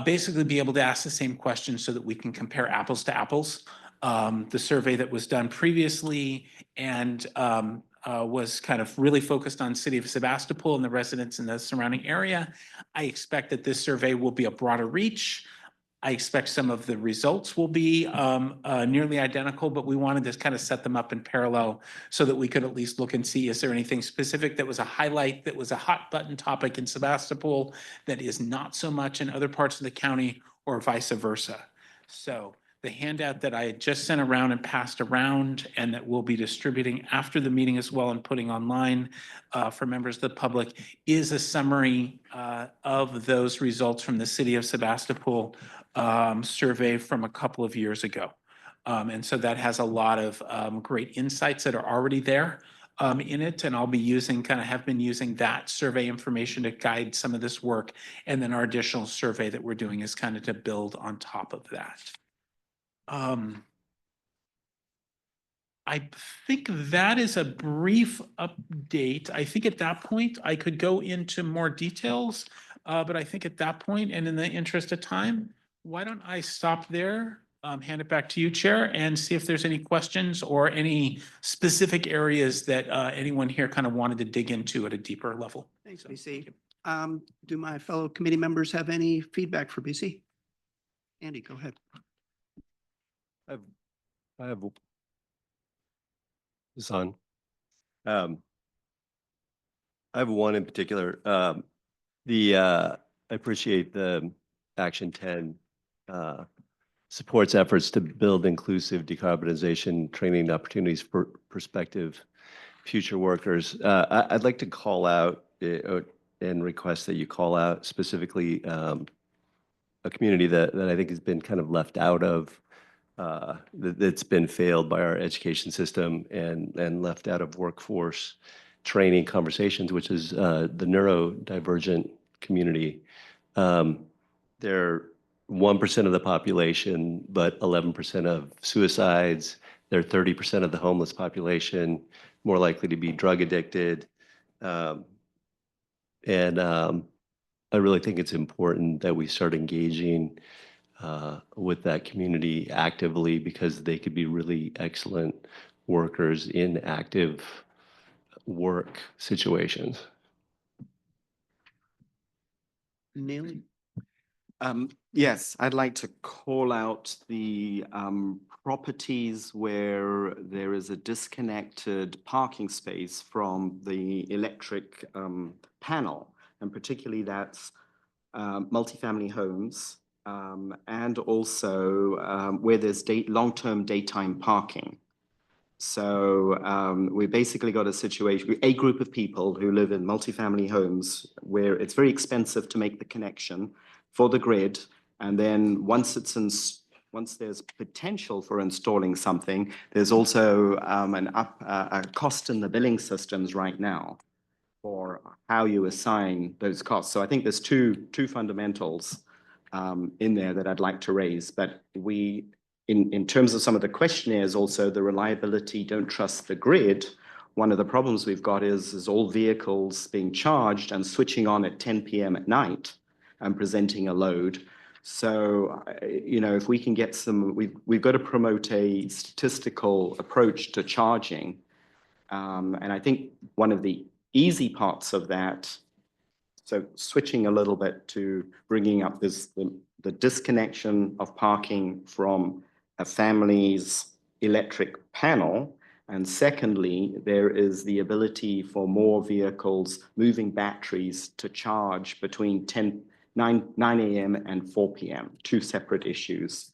basically be able to ask the same question so that we can compare apples to apples. The survey that was done previously and was kind of really focused on city of Sebastopol and the residents in the surrounding area. I expect that this survey will be a broader reach. I expect some of the results will be nearly identical, but we wanted to kind of set them up in parallel so that we could at least look and see, is there anything specific that was a highlight, that was a hot button topic in Sebastopol that is not so much in other parts of the county, or vice versa. So the handout that I had just sent around and passed around and that we'll be distributing after the meeting as well and putting online for members of the public is a summary of those results from the City of Sebastopol survey from a couple of years ago. And so that has a lot of great insights that are already there in it. And I'll be using, have been using that survey information to guide some of this work. And then our additional survey that we're doing is kind of to build on top of that. I think that is a brief update. I think at that point I could go into more details, but I think at that point and in the interest of time, why don't I stop there, hand it back to you, Chair, and see if there's any questions or any specific areas that anyone here kind of wanted to dig into at a deeper level. Thanks, BC. Do my fellow committee members have any feedback for BC? Andy, go ahead. I have this on. I have one in particular. I appreciate the Action 10 supports efforts to build inclusive decarbonization training opportunities for prospective future workers. I'd like to call out and request that you call out specifically a community that I think has been kind of left out of, that's been failed by our education system and left out of workforce training conversations, which is the neurodivergent community. They're 1% of the population, but 11% of suicides. They're 30% of the homeless population, more likely to be drug addicted. I really think it's important that we start engaging with that community actively, because they could be really excellent workers in active work situations. Neil? Yes, I'd like to call out the properties where there is a disconnected parking space from the electric panel, and particularly that's multifamily homes, and also where there's long-term daytime parking. So we basically got a situation, a group of people who live in multifamily homes where it's very expensive to make the connection for the grid. And then once there's potential for installing something, there's also a cost in the billing systems right now for how you assign those costs. So I think there's two fundamentals in there that I'd like to raise. But in terms of some of the questionnaires, also the reliability, don't trust the grid. One of the problems we've got is all vehicles being charged and switching on at 10 p.m. at night and presenting a load. So, if we can get we've got to promote a statistical approach to charging. And I think one of the easy parts of that, so switching a little bit to bringing up the disconnection of parking from a family's electric panel. And secondly, there is the ability for more vehicles moving batteries to charge between 9 a.m. and 4 p.m., two separate issues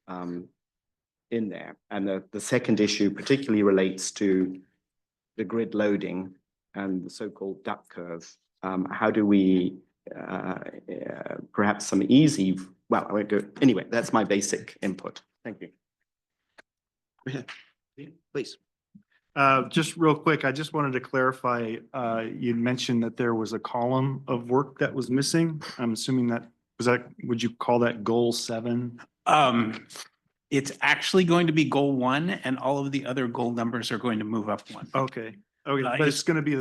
in there. And the second issue particularly relates to the grid loading and the so-called duck curve. How do we perhaps some easy, well, I won't go, anyway, that's my basic input. Thank you. Go ahead. Please. Just real quick, I just wanted to clarify, you mentioned that there was a column of work that was missing. I'm assuming would you call that goal 7? It's actually going to be goal 1, and all of the other goal numbers are going to move up 1. Okay, but it's going to be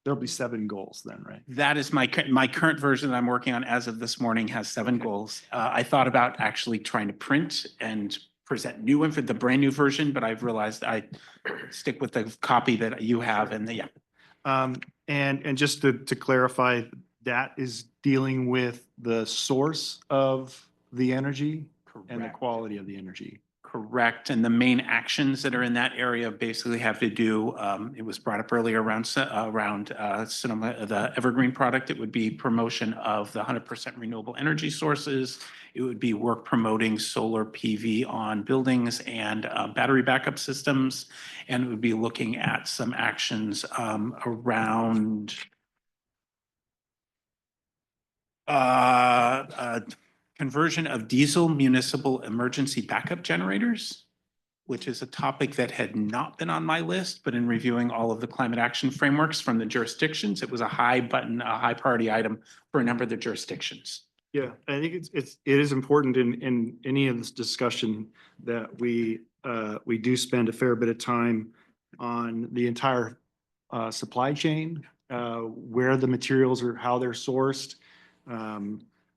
there'll be 7 goals then, right? That is my current version that I'm working on as of this morning has 7 goals. I thought about actually trying to print and present new info, the brand new version, but I've realized I stick with the copy that you have, and yeah. And just to clarify, that is dealing with the source of the energy and the quality of the energy. correct. And the main actions that are in that area basically have to do, it was brought up earlier around Sonoma, the Evergreen product. It would be promotion of the 100% renewable energy sources. It would be work promoting solar PV on buildings and battery backup systems. And it would be looking at some actions around conversion of diesel municipal emergency backup generators, which is a topic that had not been on my list, but in reviewing all of the climate action frameworks from the jurisdictions, it was a high priority item for a number of the jurisdictions. Yeah, I think it is important in any of this discussion that we do spend a fair bit of time on the entire supply chain, where the materials are, how they're sourced,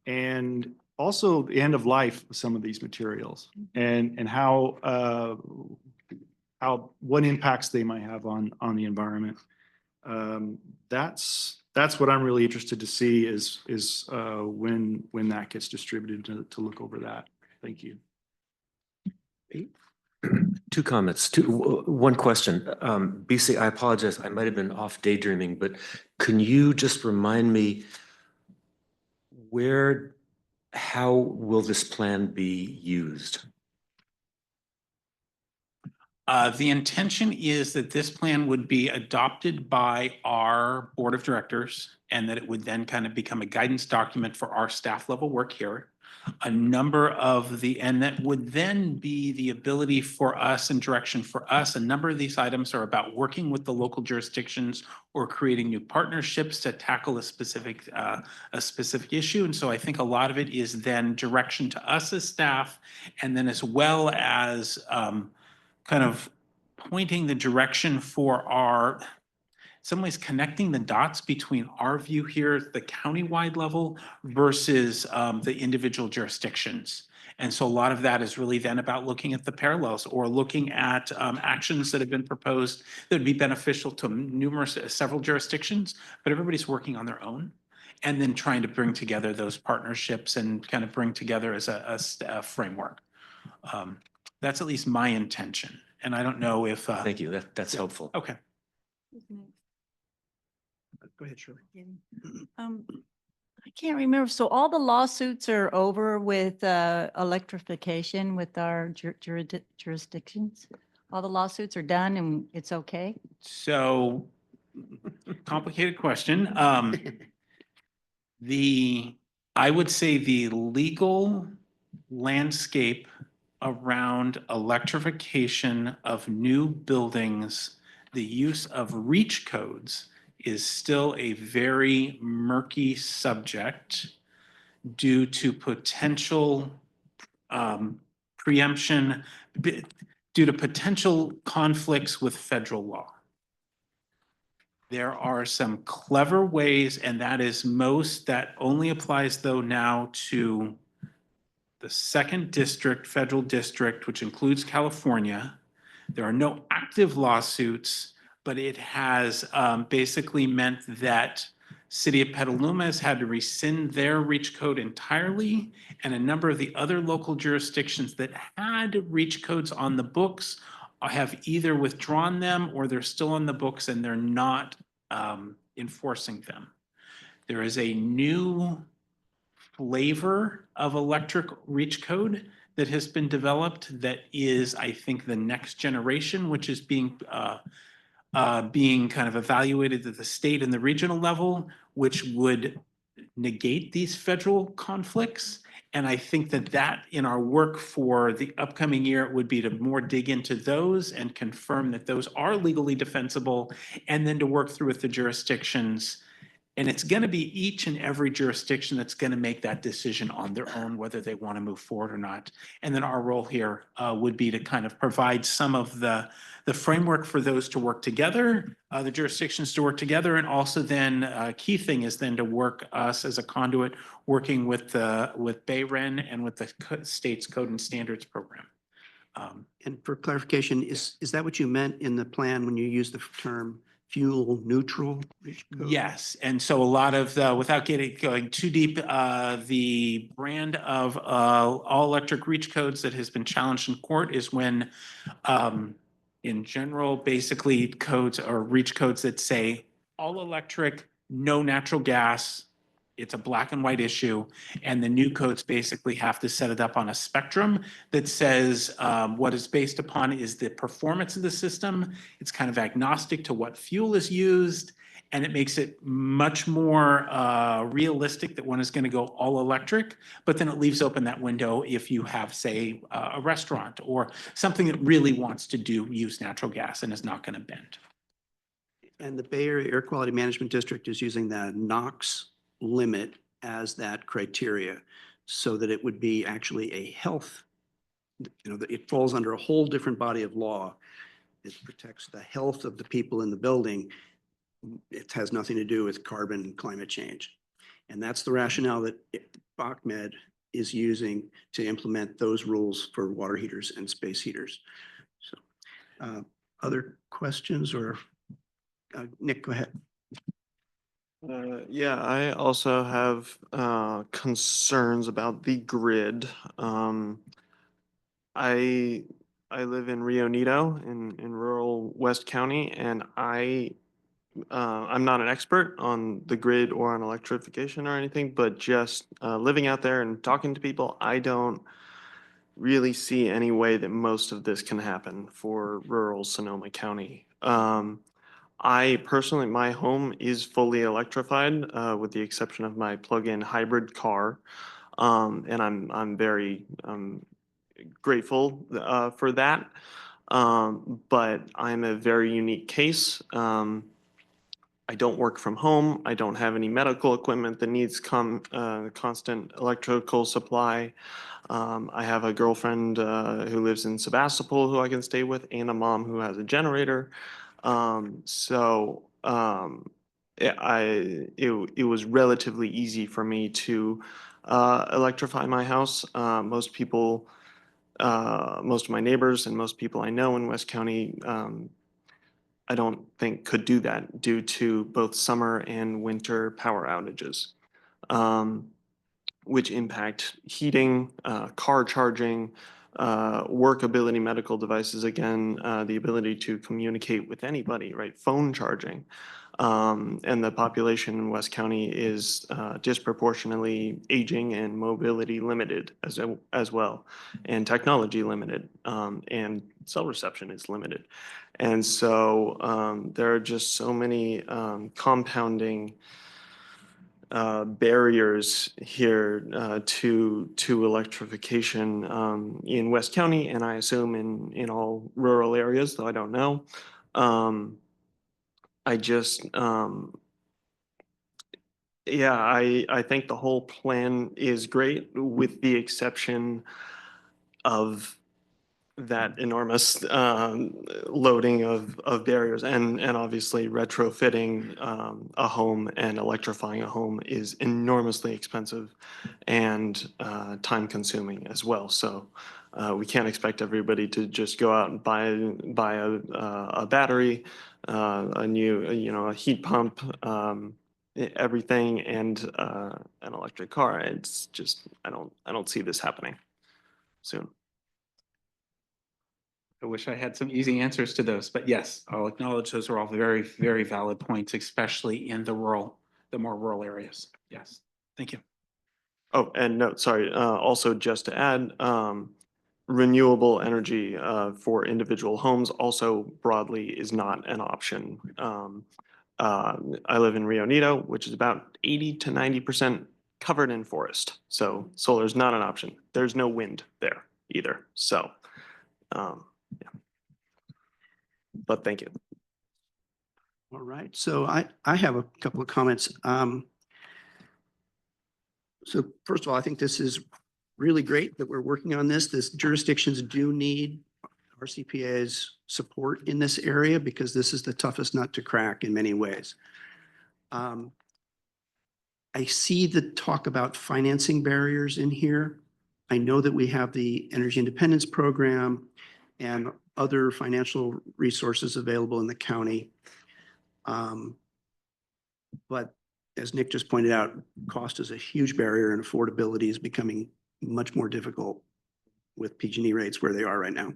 and also the end of life of some of these materials and how what impacts they might have on the environment. That's what I'm really interested to see is when that gets distributed to look over that. Thank you. Two comments, one question. BC, I apologize, I might have been off daydreaming, but can you just remind me how will this plan be used? The intention is that this plan would be adopted by our board of directors and that it would then kind of become a guidance document for our staff level work here. And that would then be the ability for us and direction for us. A number of these items are about working with the local jurisdictions or creating new partnerships to tackle a specific issue. And so I think a lot of it is then direction to us as staff, and then as well as kind of pointing the direction for in some ways connecting the dots between our view here at the countywide level versus the individual jurisdictions. And so a lot of that is really then about looking at the parallels or looking at actions that have been proposed that would be beneficial to several jurisdictions, but everybody's working on their own. And then trying to bring together those partnerships and kind of bring together as a framework. That's at least my intention. And I don't know if. Thank you. That's helpful. Okay. Go ahead, Shirley. I can't remember. So all the lawsuits are over with electrification with our jurisdictions? All the lawsuits are done and it's okay? So complicated question. I would say the legal landscape around electrification of new buildings, the use of reach codes is still a very murky subject due to potential preemption, due to potential conflicts with federal law. There are some clever ways, and that only applies though now to the 2nd district, federal district, which includes California. There are no active lawsuits, but it has basically meant that City of Petaluma has had to rescind their reach code entirely, and a number of the other local jurisdictions that had reach codes on the books have either withdrawn them or they're still on the books and they're not enforcing them. There is a new flavor of electric reach code that has been developed that is, I think, the next generation, which is being kind of evaluated at the state and the regional level, which would negate these federal conflicts. And I think that in our work for the upcoming year would be to more dig into those and confirm that those are legally defensible, and then to work through with the jurisdictions. And it's going to be each and every jurisdiction that's going to make that decision on their own, whether they want to move forward or not. And then our role here would be to kind of provide some of the framework for those to work together, the jurisdictions to work together. And also then key thing is then to work us as a conduit, working with BayREN and with the state's code and standards program. And for clarification, is that what you meant in the plan when you used the term fuel neutral reach code? Yes, and so a lot of the, without going too deep, the brand of all electric reach codes that has been challenged in court is when in general, basically codes or reach codes that say all electric, no natural gas. It's a black and white issue, and the new codes basically have to set it up on a spectrum that says what is based upon is the performance of the system. It's kind of agnostic to what fuel is used, and it makes it much more realistic that one is going to go all electric, but then it leaves open that window if you have, say, a restaurant or something that really wants to use natural gas and is not going to bend. And the Bay Area Air Quality Management District is using the NOx limit as that criteria so that it would be actually a health, that it falls under a whole different body of law. It protects the health of the people in the building. It has nothing to do with carbon and climate change. And that's the rationale that BachMed is using to implement those rules for water heaters and space heaters. So other questions or Nick, go ahead. Yeah, I also have concerns about the grid. I live in Rio Nito in rural West County, and I'm not an expert on the grid or on electrification or anything, but just living out there and talking to people, I don't really see any way that most of this can happen for rural Sonoma County. I personally, my home is fully electrified, with the exception of my plug-in hybrid car. And I'm very grateful for that. But I'm a very unique case. I don't work from home. I don't have any medical equipment that needs constant electrical supply. I have a girlfriend who lives in Sebastopol who I can stay with, and a mom who has a generator. It was relatively easy for me to electrify my house. Most of my neighbors and most people I know in West County, I don't think could do that due to both summer and winter power outages, which impact heating, car charging, workability medical devices, again, the ability to communicate with anybody, right? Phone charging. And the population in West County is disproportionately aging and mobility limited as well, and technology limited, and cell reception is limited. And so there are just so many compounding barriers here to electrification in West County, and I assume in all rural areas, though I don't know. I just yeah, I think the whole plan is great, with the exception of that enormous loading of barriers, and obviously retrofitting a home and electrifying a home is enormously expensive and time consuming as well. So we can't expect everybody to just go out and buy a battery, a new, a heat pump, everything, and an electric car. It's just, I don't see this happening soon. I wish I had some easy answers to those, but yes, I'll acknowledge those are all very, very valid points, especially in the more rural areas. Yes, thank you. Oh, and no, sorry, also just to add, renewable energy for individual homes also broadly is not an option. I live in Rio Nito, which is about 80 to 90% covered in forest. So solar is not an option. There's no wind there either. So, yeah. But thank you. All right, so I have a couple of comments. So first of all, I think this is really great that we're working on this. Jurisdictions do need RCPA's support in this area because this is the toughest nut to crack in many ways. I see the talk about financing barriers in here. I know that we have the Energy Independence Program and other financial resources available in the county. But as Nick just pointed out, cost is a huge barrier and affordability is becoming much more difficult with PG&E rates where they are right now.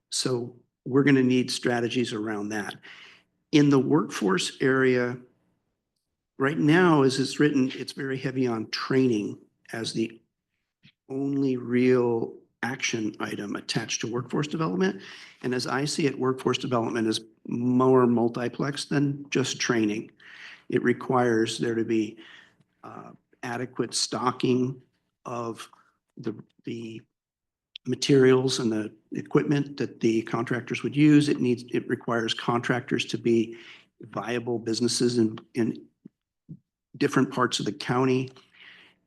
So we're going to need strategies around that. In the workforce area, right now, as it's written, it's very heavy on training as the only real action item attached to workforce development. And as I see it, workforce development is more multiplex than just training. It requires there to be adequate stocking of the materials and the equipment that the contractors would use. It requires contractors to be viable businesses in different parts of the county.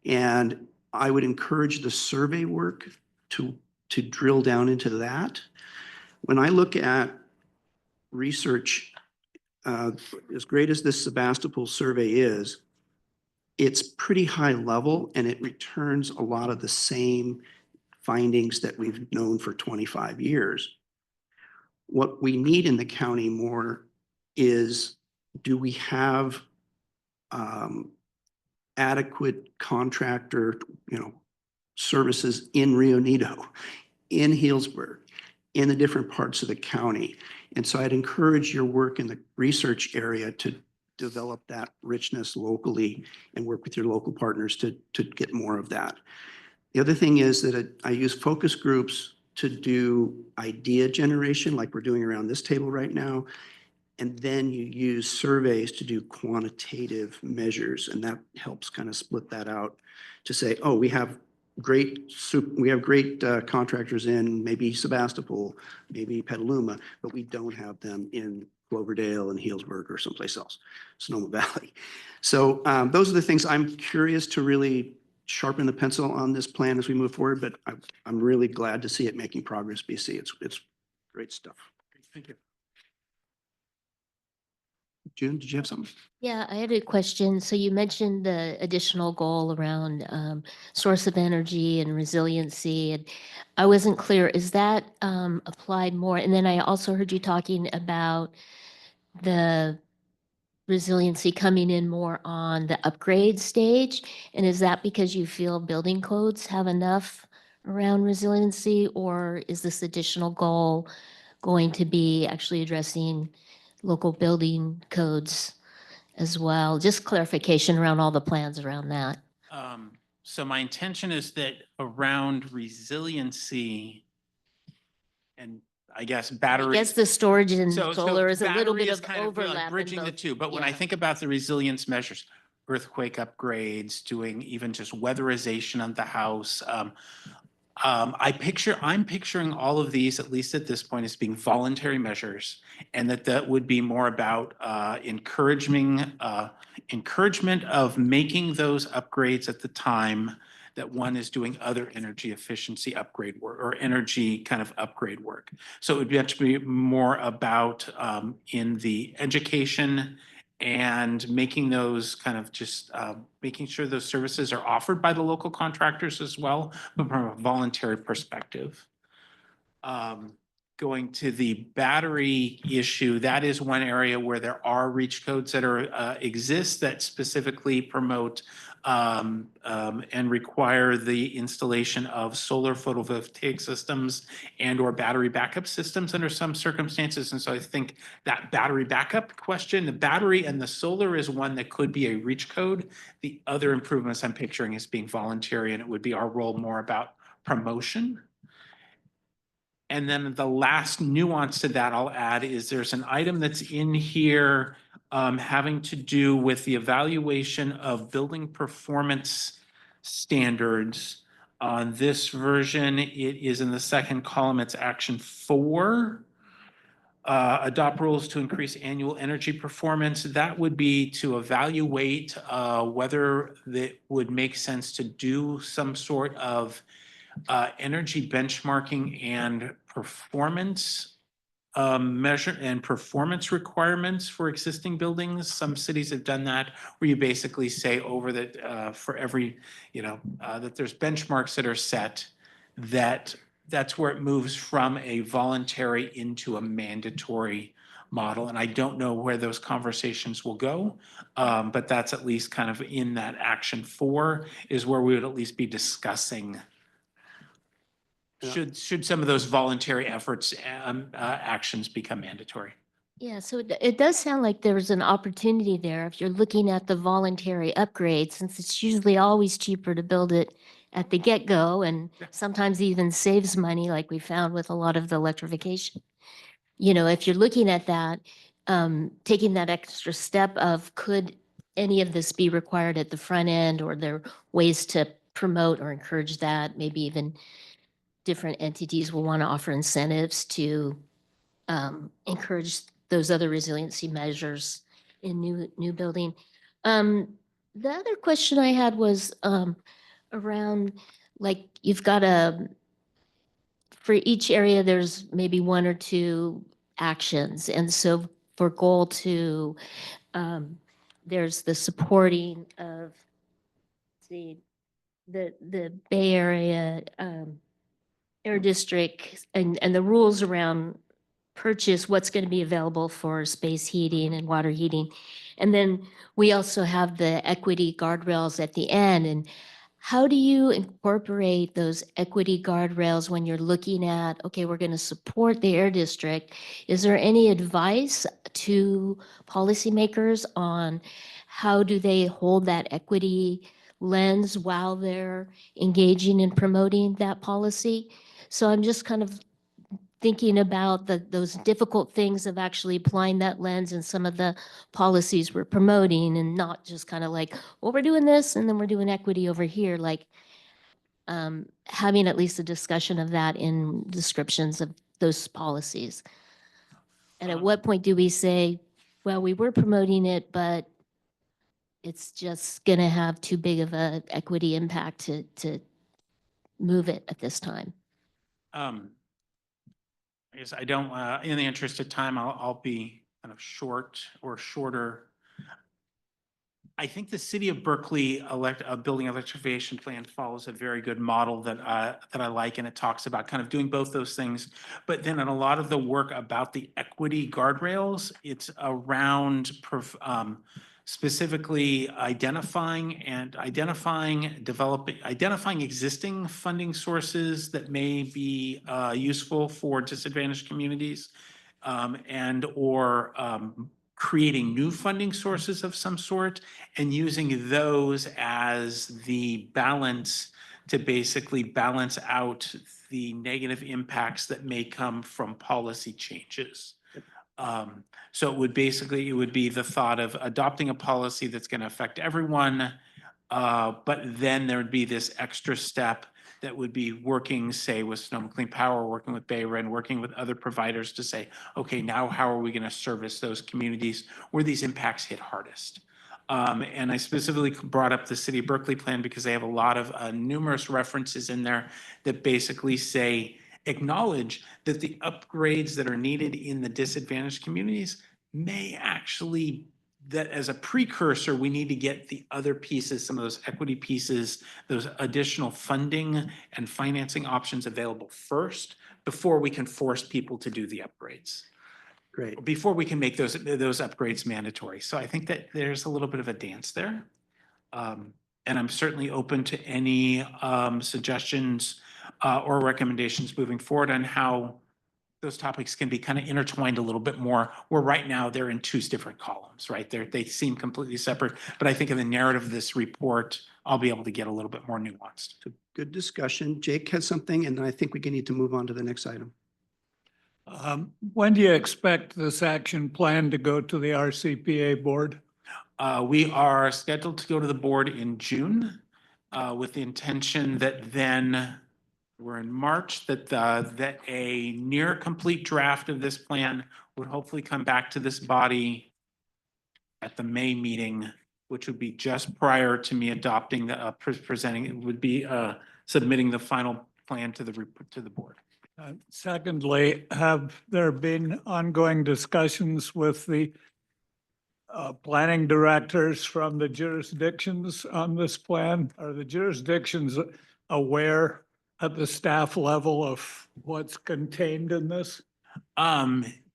And I would encourage the survey work to drill down into that. When I look at research, as great as this Sebastopol survey is, it's pretty high level and it returns a lot of the same findings that we've known for 25 years. What we need in the county more is, do we have adequate contractor, services in Rio Negro, in Healdsburg, in the different parts of the county? And so I'd encourage your work in the research area to develop that richness locally and work with your local partners to get more of that. The other thing is that I use focus groups to do idea generation, like we're doing around this table right now. And then you use surveys to do quantitative measures, and that helps kind of split that out to say, oh, we have great contractors in maybe Sebastopol, maybe Petaluma, but we don't have them in Cloverdale and Healdsburg or someplace else, Sonoma Valley. So those are the things I'm curious to really sharpen the pencil on this plan as we move forward, but I'm really glad to see it making progress, BC. It's great stuff. Thank you. June, did you have something? Yeah, I had a question. So you mentioned the additional goal around source of energy and resiliency, and I wasn't clear. Is that applied more? And then I also heard you talking about the resiliency coming in more on the upgrade stage. And is that because you feel building codes have enough around resiliency, or is this additional goal going to be actually addressing local building codes as well? Just clarification around all the plans around that. So my intention is that around resiliency and I guess battery. I guess the storage and So solar is a little battery bit is of kind overlap. in bridging the both. two, but when I Yeah. think about the resilience measures, earthquake upgrades, doing even just weatherization of the house, I'm picturing all of these, at least at this point, as being voluntary measures, and that would be more about encouragement of making those upgrades at the time that one is doing other energy efficiency upgrade work or energy kind of upgrade work. So it would be more about in the education and making those kind of just making sure those services are offered by the local contractors as well, but from a voluntary perspective. Going to the battery issue, that is one area where there are reach codes that exist that specifically promote and require the installation of solar photovoltaic systems and or battery backup systems under some circumstances. And so I think that battery backup question, the battery and the solar is one that could be a reach code. The other improvements I'm picturing as being voluntary, and it would be our role more about promotion. And then the last nuance to that I'll add is there's an item that's in here having to do with the evaluation of building performance standards. On this version, it is in the second column, it's action 4. Adopt rules to increase annual energy performance. That would be to evaluate whether it would make sense to do some sort of energy benchmarking and performance measure and performance requirements for existing buildings. Some cities have done that where you basically say over that for every, that there's benchmarks that are set, that's where it moves from a voluntary into a mandatory model. And I don't know where those conversations will go. But that's at least kind of in that action 4 is where we would at least be discussing should some of those voluntary efforts, actions become mandatory. Yeah, so it does sound like there's an opportunity there if you're looking at the voluntary upgrade, since it's usually always cheaper to build it at the get-go and sometimes even saves money, like we found with a lot of the electrification. You know, if you're looking at that, taking that extra step of could any of this be required at the front end, or there are ways to promote or encourage that, maybe even different entities will want to offer incentives to encourage those other resiliency measures in new building. The other question I had was around, like, you've got for each area, there's maybe 1 or 2 actions. And so for goal 2, there's the supporting of the Bay Area Air District and the rules around purchase, what's going to be available for space heating and water heating. And then we also have the equity guardrails at the end. And how do you incorporate those equity guardrails when you're looking at, okay, we're going to support the air district? Is there any advice to policymakers on how do they hold that equity lens while they're engaging in promoting that policy? So I'm just kind of thinking about those difficult things of actually applying that lens in some of the policies we're promoting, and not just kind of like, well, we're doing this and then we're doing equity over here, like having at least a discussion of that in descriptions of those policies. And at what point do we say, well, we were promoting it, but it's just going to have too big of a equity impact to move it at this time? I guess I don't, in the interest of time, I'll be kind of short or shorter. I think the city of Berkeley building electrification plan follows a very good model that I like, and it talks about kind of doing both those things. But then in a lot of the work about the equity guardrails, it's around specifically identifying existing funding sources that may be useful for disadvantaged communities, or creating new funding sources of some sort, and using those as the balance to basically balance out the negative impacts that may come from policy changes. So it would be the thought of adopting a policy that's going to affect everyone, but then there would be this extra step that would be working, say, with Sonoma Clean Power, working with Bay Area, working with other providers to say, okay, now how are we going to service those communities where these impacts hit hardest? And I specifically brought up the City of Berkeley plan because they have a lot of numerous references in there that basically acknowledge that the upgrades that are needed in the disadvantaged communities may actually, that as a precursor, we need to get the other pieces, some of those equity pieces, those additional funding and financing options available first before we can force people to do the upgrades. Great. Before we can make those upgrades mandatory. So I think that there's a little bit of a dance there. And I'm certainly open to any suggestions or recommendations moving forward on how those topics can be kind of intertwined a little bit more, where right now they're in 2 different columns, right? They seem completely separate, but I think in the narrative of this report, I'll be able to get a little bit more nuanced. Good discussion. Jake has something, and then I think we need to move on to the next item. When do you expect this action plan to go to the RCPA board? We are scheduled to go to the board in June with the intention that then we're in March, that a near complete draft of this plan would hopefully come back to this body at the May meeting, which would be just prior to me adopting submitting the final plan to the board. Secondly, have there been ongoing discussions with the planning directors from the jurisdictions on this plan? Are the jurisdictions aware at the staff level of what's contained in this?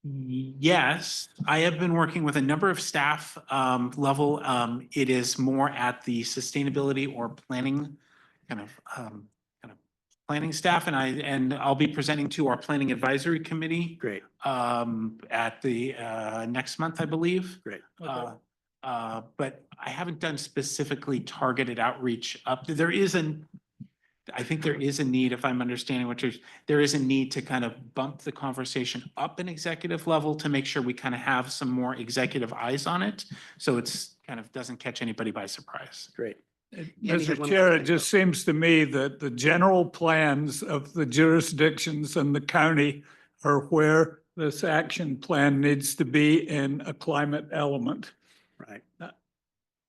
Yes, I have been working with a number of staff level. It is more at the sustainability or planning kind of planning staff, and I'll be presenting to our planning advisory committee Great, at the next month, I believe. great. But I haven't done specifically targeted outreach up. I think there is a need, if I'm understanding there is a need to kind of bump the conversation up an executive level to make sure we kind of have some more executive eyes on it. So it's kind of doesn't catch anybody by surprise. Great. Andy had Mr. one Chair, last it thing. just seems to me that the general plans of the jurisdictions and the county are where this action plan needs to be in a climate element, Right.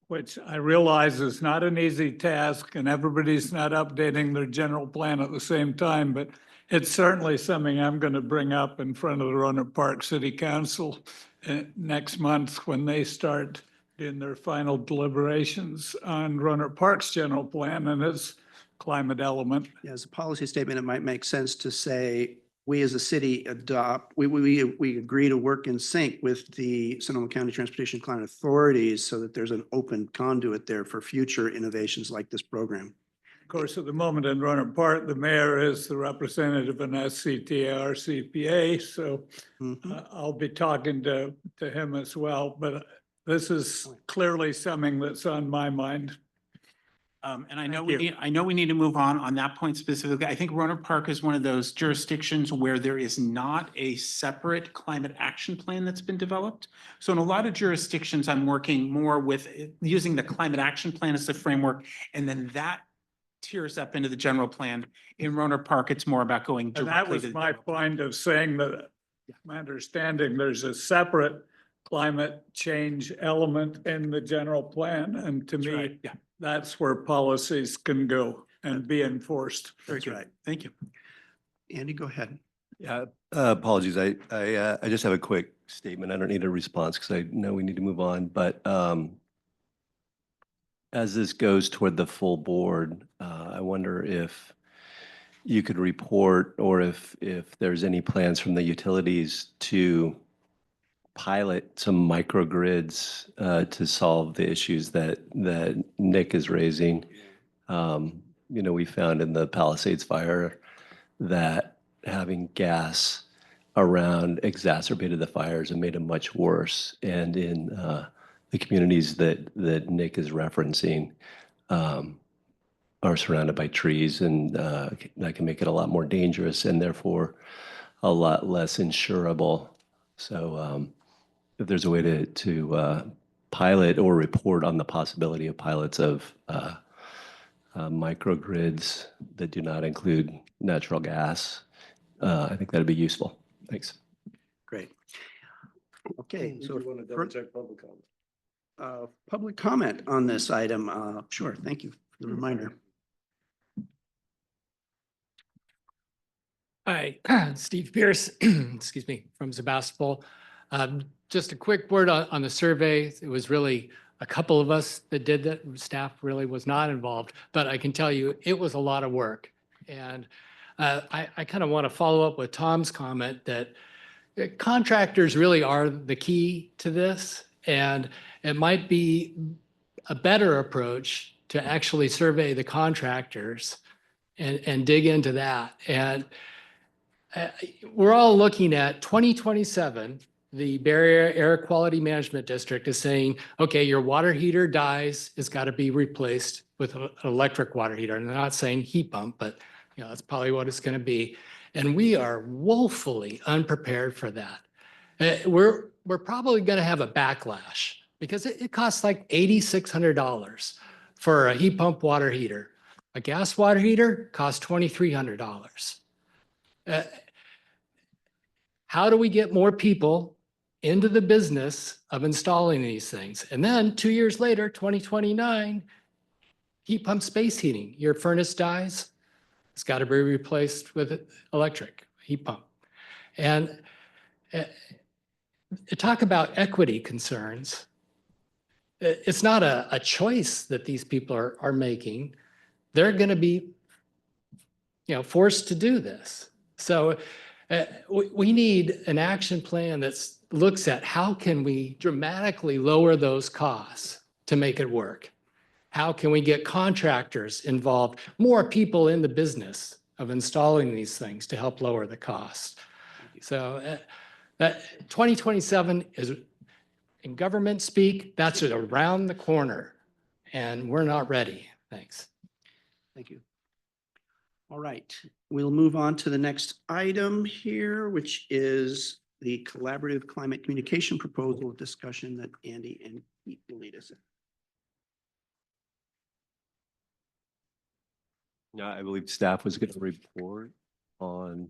which I realize is not an easy task and everybody's not updating their general plan at the same time, but it's certainly something I'm going to bring up in front of the Roanoke Park City Council next month when they start doing their final deliberations on Roanoke Park's general plan and its climate element. Yeah, as a policy statement, it might make sense to say, we as a city we agree to work in sync with the Sonoma County Transportation Climate Authorities so that there's an open conduit there for future innovations like this program. Of course, at the moment in Roanoke Park, the mayor is the representative in SCTA, RCPA, so I'll be talking to him as well, but this is clearly something that's on my mind. And I know we need to move on that point specifically. I think Roanoke Park is one of those jurisdictions where there is not a separate climate action plan that's been developed. So in a lot of jurisdictions, I'm working more with using the climate action plan as the framework, and then that tiers up into the general plan. In Roanoke Park, it's more about going And that directly was to the my point of saying that, my understanding, there's a separate climate change element in the general plan, and to me, yeah. that's where policies can go and be enforced. Very That's good. right. Thank you. Andy, go ahead. Yeah, apologies. I just have a quick statement. I don't need a response because I know we need to move on, but as this goes toward the full board, I wonder if you could report or if there's any plans from the utilities to pilot some microgrids to solve the issues that Nick is raising. We found in the Palisades fire that having gas around exacerbated the fires and made them much worse. And in the communities that Nick is referencing are surrounded by trees, and that can make it a lot more dangerous and therefore a lot less insurable. So if there's a way to pilot or report on the possibility of pilots of microgrids that do not include natural gas, I think that'd be useful. Thanks. Great. Okay, so want to double check public comment? public comment on this item. Sure, thank you for the reminder. Hi, Steve Pierce, excuse me, from Sebastopol. Just a quick word on the survey. It was really a couple of us that did that. Staff really was not involved, but I can tell you it was a lot of work. And I kind of want to follow up with Tom's comment that contractors really are the key to this. And it might be a better approach to actually survey the contractors and dig into that. And we're all looking at 2027. The Barrier Air Quality Management District is saying, okay, your water heater dies, it's got to be replaced with an electric water heater. And they're not saying heat pump, but that's probably what it's going to be. And we are woefully unprepared for that. We're probably going to have a backlash because it costs like $8,600 for a heat pump water heater. A gas water heater costs $2,300. How do we get more people into the business of installing these things? And then 2 years later, 2029, heat pump space heating. Your furnace dies, it's got to be replaced with electric heat pump. And talk about equity concerns. It's not a choice that these people are making. They're going to be forced to do this. So We need an action plan that looks at how can we dramatically lower those costs to make it work? How can we get contractors involved, more people in the business of installing these things to help lower the cost? So that 2027 is, in government speak, that's around the corner, and we're not ready. Thanks. Thank you. All right, we'll move on to the next item here, which is the collaborative climate communication proposal discussion that Andy and Pete will lead us in. No, I believe staff was going to report on.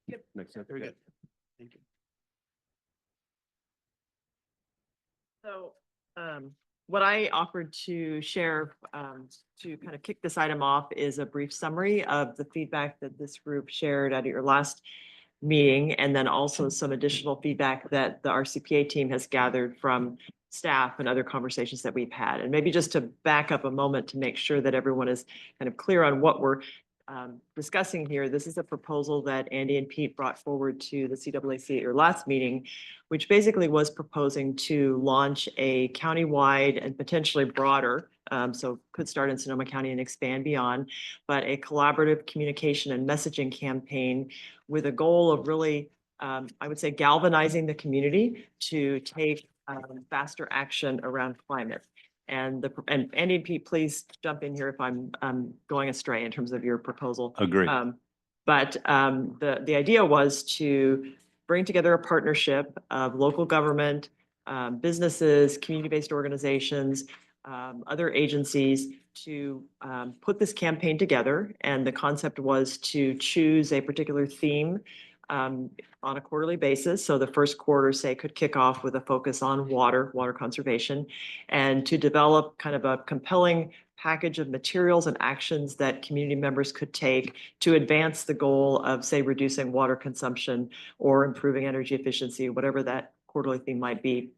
Yep. Next step. Very good. Thank you. So what I offered to share to kind of kick this item off is a brief summary of the feedback that this group shared at your last meeting, and then also some additional feedback that the RCPA team has gathered from staff and other conversations that we've had. And maybe just to back up a moment to make sure that everyone is kind of clear on what we're discussing here. This is a proposal that Andy and Pete brought forward to the CAAC at your last meeting, which basically was proposing to launch a countywide and potentially broader, so could start in Sonoma County and expand beyond, but a collaborative communication and messaging campaign with a goal of really, I would say, galvanizing the community to take faster action around climate. And Andy and Pete, please jump in here if I'm going astray in terms of your proposal. Agree. But the idea was to bring together a partnership of local government, businesses, community-based organizations, other agencies to put this campaign together. And the concept was to choose a particular theme on a quarterly basis. So the first quarter, say, could kick off with a focus on water conservation, and to develop kind of a compelling package of materials and actions that community members could take to advance the goal of, say, reducing water consumption or improving energy efficiency, whatever that quarterly theme might be.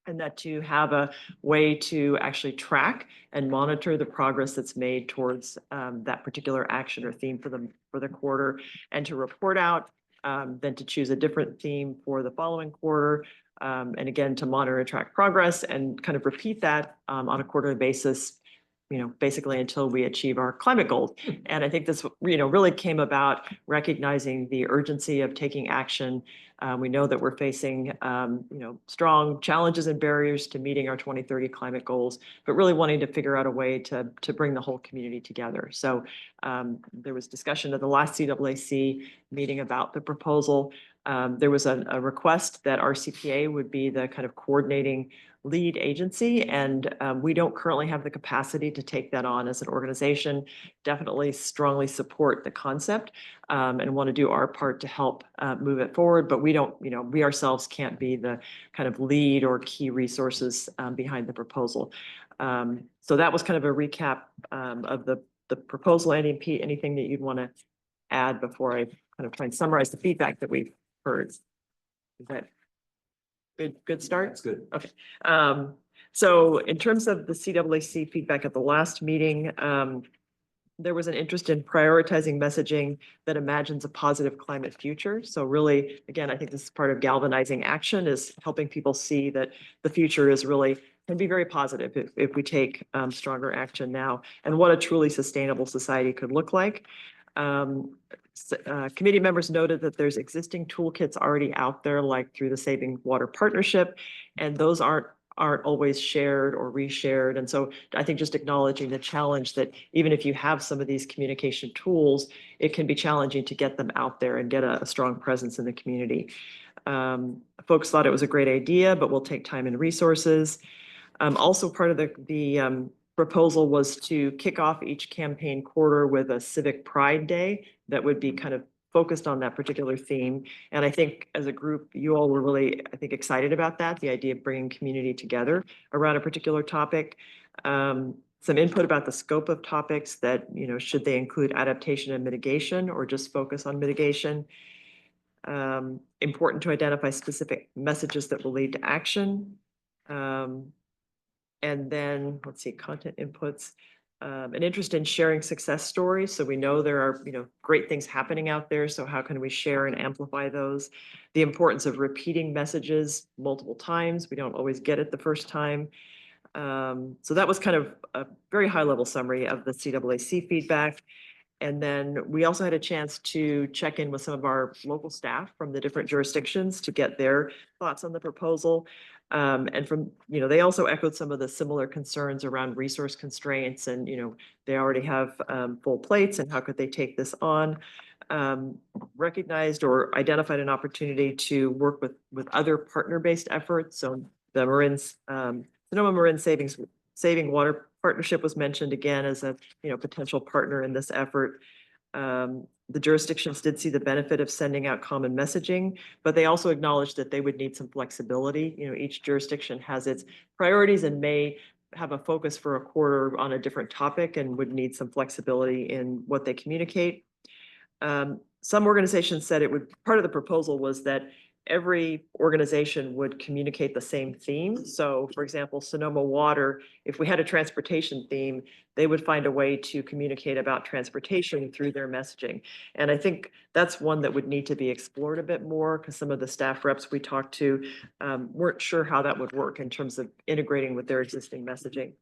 And that to have a way to actually track and monitor the progress that's made towards that particular action or theme for the quarter, and to report out, then to choose a different theme for the following quarter. And again, to monitor and track progress and kind of repeat that on a quarterly basis, basically until we achieve our climate goals. And I think this, really came about recognizing the urgency of taking action. We know that we're facing, strong challenges and barriers to meeting our 2030 climate goals, but really wanting to figure out a way to bring the whole community together. So there was discussion at the last CAAC meeting about the proposal. There was a request that RCPA would be the kind of coordinating lead agency, and we don't currently have the capacity to take that on as an organization. Definitely strongly support the concept and want to do our part to help move it forward, but we don't, we ourselves can't be the kind of lead or key resources behind the proposal. So that was kind of a recap of the proposal. Andy and Pete, anything that you'd want to add before I kind of try and summarize the feedback that we've heard? Is that good start? That's good. Okay. So in terms of the CAAC feedback at the last meeting, there was an interest in prioritizing messaging that imagines a positive climate future. So really, again, I think this is part of galvanizing action, is helping people see that the future is really can be very positive if we take stronger action now, and what a truly sustainable society could look like. Committee members noted that there's existing toolkits already out there, like through the Saving Water Partnership, and those aren't always shared or reshared. And so I think just acknowledging the challenge that even if you have some of these communication tools, it can be challenging to get them out there and get a strong presence in the community. Folks thought it was a great idea, but will take time and resources. Also part of the proposal was to kick off each campaign quarter with a civic pride day that would be kind of focused on that particular theme. And I think as a group, you all were really, I think, excited about that, the idea of bringing community together around a particular topic. Some input about the scope of topics that, should they include adaptation and mitigation or just focus on mitigation? Important to identify specific messages that will lead to action. And then, let's see, content inputs. an interest in sharing success stories. So we know there are, great things happening out there. So how can we share and amplify those? The importance of repeating messages multiple times. We don't always get it the first time. So that was kind of a very high level summary of the CAAC feedback. And then we also had a chance to check in with some of our local staff from the different jurisdictions to get their thoughts on the proposal. And from, they also echoed some of the similar concerns around resource constraints and, they already have full plates and how could they take this on? Recognized or identified an opportunity to work with other partner-based efforts. So the Sonoma Marin Saving Water Partnership was mentioned again as a potential partner in this effort. The jurisdictions did see the benefit of sending out common messaging, but they also acknowledged that they would need some flexibility. Each jurisdiction has its priorities and may have a focus for a quarter on a different topic and would need some flexibility in what they communicate. Some organizations said part of the proposal was that every organization would communicate the same theme. So for example, Sonoma Water, if we had a transportation theme, they would find a way to communicate about transportation through their messaging. And I think that's one that would need to be explored a bit more because some of the staff reps we talked to weren't sure how that would work in terms of integrating with their existing messaging.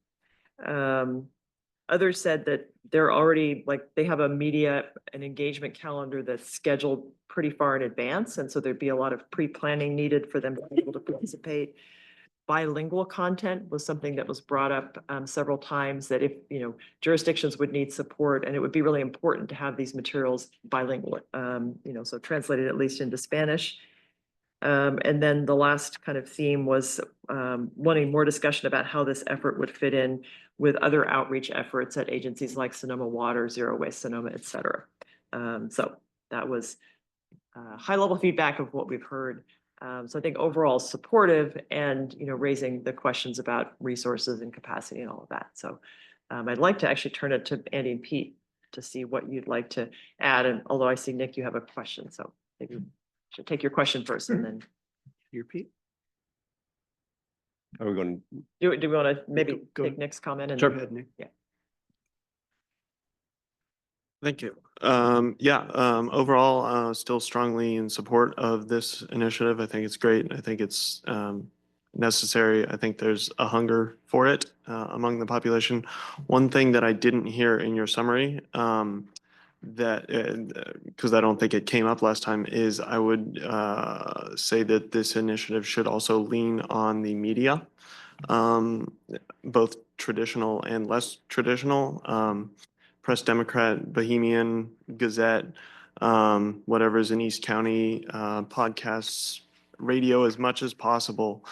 Others said that they're already, they have a media and engagement calendar that's scheduled pretty far in advance. And so there'd be a lot of pre-planning needed for them to be able to participate. Bilingual content was something that was brought up several times that if, jurisdictions would need support and it would be really important to have these materials bilingual, so translated at least into Spanish. And then the last kind of theme was wanting more discussion about how this effort would fit in with other outreach efforts at agencies like Sonoma Water, Zero Waste Sonoma, et cetera. So that was high level feedback of what we've heard. So I think overall supportive and, raising the questions about resources and capacity and all of that. So I'd like to actually turn it to Andy and Pete to see what you'd like to add. And although I see Nick, you have a question, so maybe should take your question first and then You repeat? Are we going? do we want to maybe Go- take Nick's comment? And Go ahead, Nick. Yeah. Thank you. Overall, still strongly in support of this initiative. I think it's great. I think it's necessary. I think there's a hunger for it among the population. One thing that I didn't hear in your summary because I don't think it came up last time, is I would say that this initiative should also lean on the media, both traditional and less traditional, Press Democrat, Bohemian, Gazette, whatever's in East County, podcasts, radio as much as possible.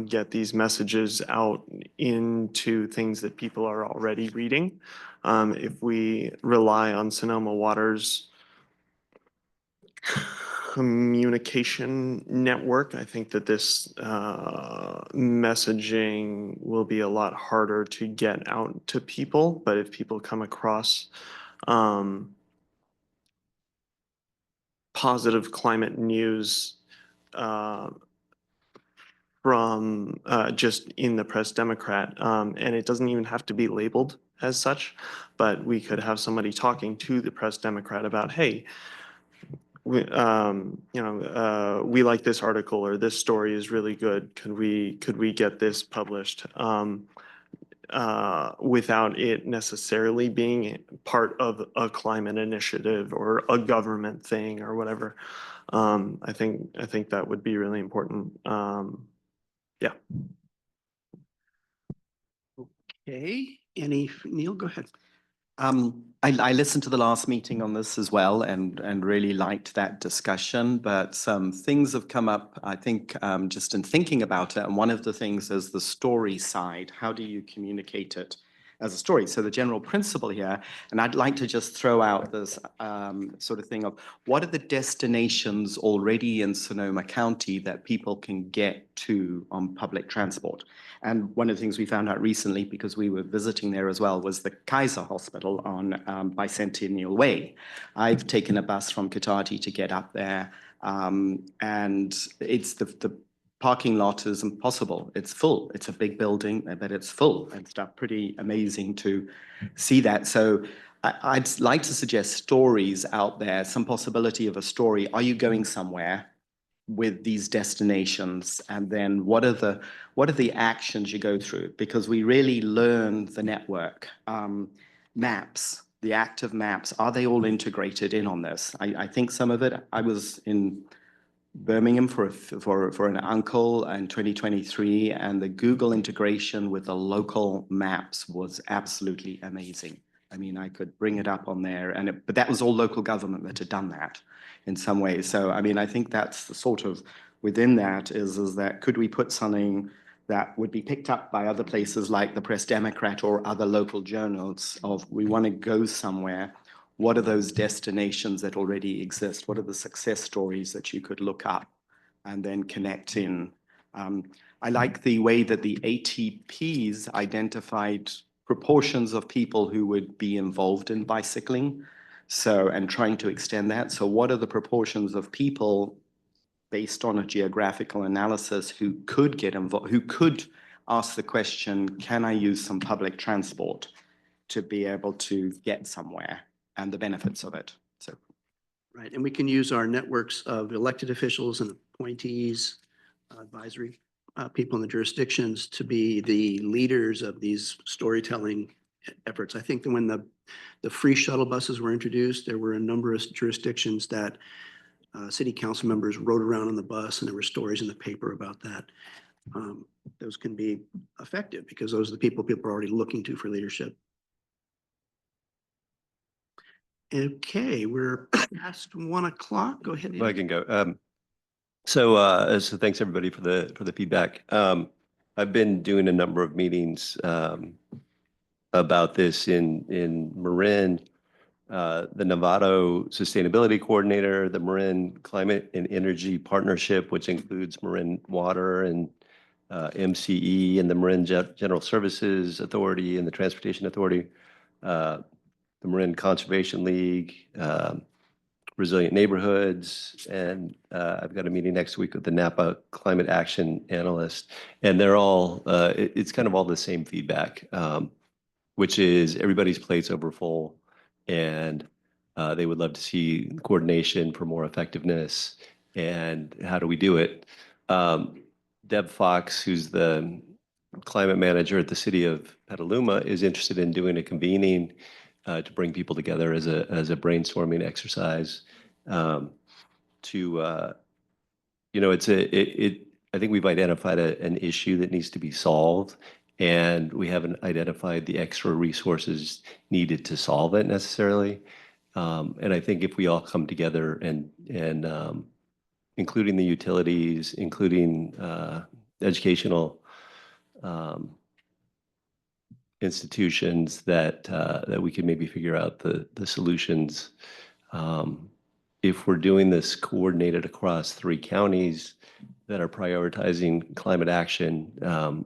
Get these messages out into things that people are already reading. If we rely on Sonoma Water's communication network, I think that this messaging will be a lot harder to get out to people. But if people come across positive climate news from just in the Press Democrat, and it doesn't even have to be labeled as such, but we could have somebody talking to the Press Democrat about, hey, we like this article, or this story is really good. Could we get this published? Without it necessarily being part of a climate initiative or a government thing or whatever. I think that would be really important. Yeah. Okay, Neil, go ahead. I listened to the last meeting on this as well and really liked that discussion, but some things have come up, I think, just in thinking about it. And one of the things is the story side. How do you communicate it as a story? So the general principle here, and I'd like to just throw out this sort of thing of what are the destinations already in Sonoma County that people can get to on public transport? And one of the things we found out recently, because we were visiting there as well, was the Kaiser Hospital on Bicentennial Way. I've taken a bus from Cotati to get up there, and it's the parking lot is impossible. It's full. It's a big building, but it's full and stuff. Pretty amazing to see that. So I'd like to suggest stories out there, some possibility of a story. Are you going somewhere with these destinations? And then what are the actions you go through? Because we really learn the network. Maps, the active maps, are they all integrated in on this? I think some of it, I was in Birmingham for an uncle in 2023, and the Google integration with the local maps was absolutely amazing. I mean, I could bring it up on there, but that was all local government that had done that in some ways. So, I mean, I think that's the sort of within that is that could we put something that would be picked up by other places like the Press Democrat or other local journals of we want to go somewhere. What are those destinations that already exist? What are the success stories that you could look up and then connect in? I like the way that the ATPs identified proportions of people who would be involved in bicycling. So, and trying to extend that. So what are the proportions of people based on a geographical analysis who could get involved, who could ask the question, can I use some public transport to be able to get somewhere? And the benefits of it. So, Right, and we can use our networks of elected officials and appointees, advisory people in the jurisdictions to be the leaders of these storytelling efforts. I think that when the free shuttle buses were introduced, there were a number of jurisdictions that city council members rode around on the bus, and there were stories in the paper about that. Those can be effective because those are the people are already looking to for leadership. Okay, we're past 1 o'clock. Go ahead. Well, I can go. So thanks everybody for the feedback. I've been doing a number of meetings about this in Marin, the Novato Sustainability Coordinator, the Marin Climate and Energy Partnership, which includes Marin Water and MCE and the Marin General Services Authority and the Transportation Authority, the Marin Conservation League, Resilient Neighborhoods, and I've got a meeting next week with the Napa Climate Action Analyst, and they're all, it's kind of all the same feedback, which is everybody's plate's over full, and they would love to see coordination for more effectiveness, and how do we do it? Deb Fox, who's the climate manager at the city of Petaluma, is interested in doing a convening to bring people together as a brainstorming exercise. I think we've identified an issue that needs to be solved, and we haven't identified the extra resources needed to solve it necessarily. And I think if we all come together and including the utilities, including educational institutions, that we can maybe figure out the solutions. If we're doing this coordinated across 3 counties that are prioritizing climate action,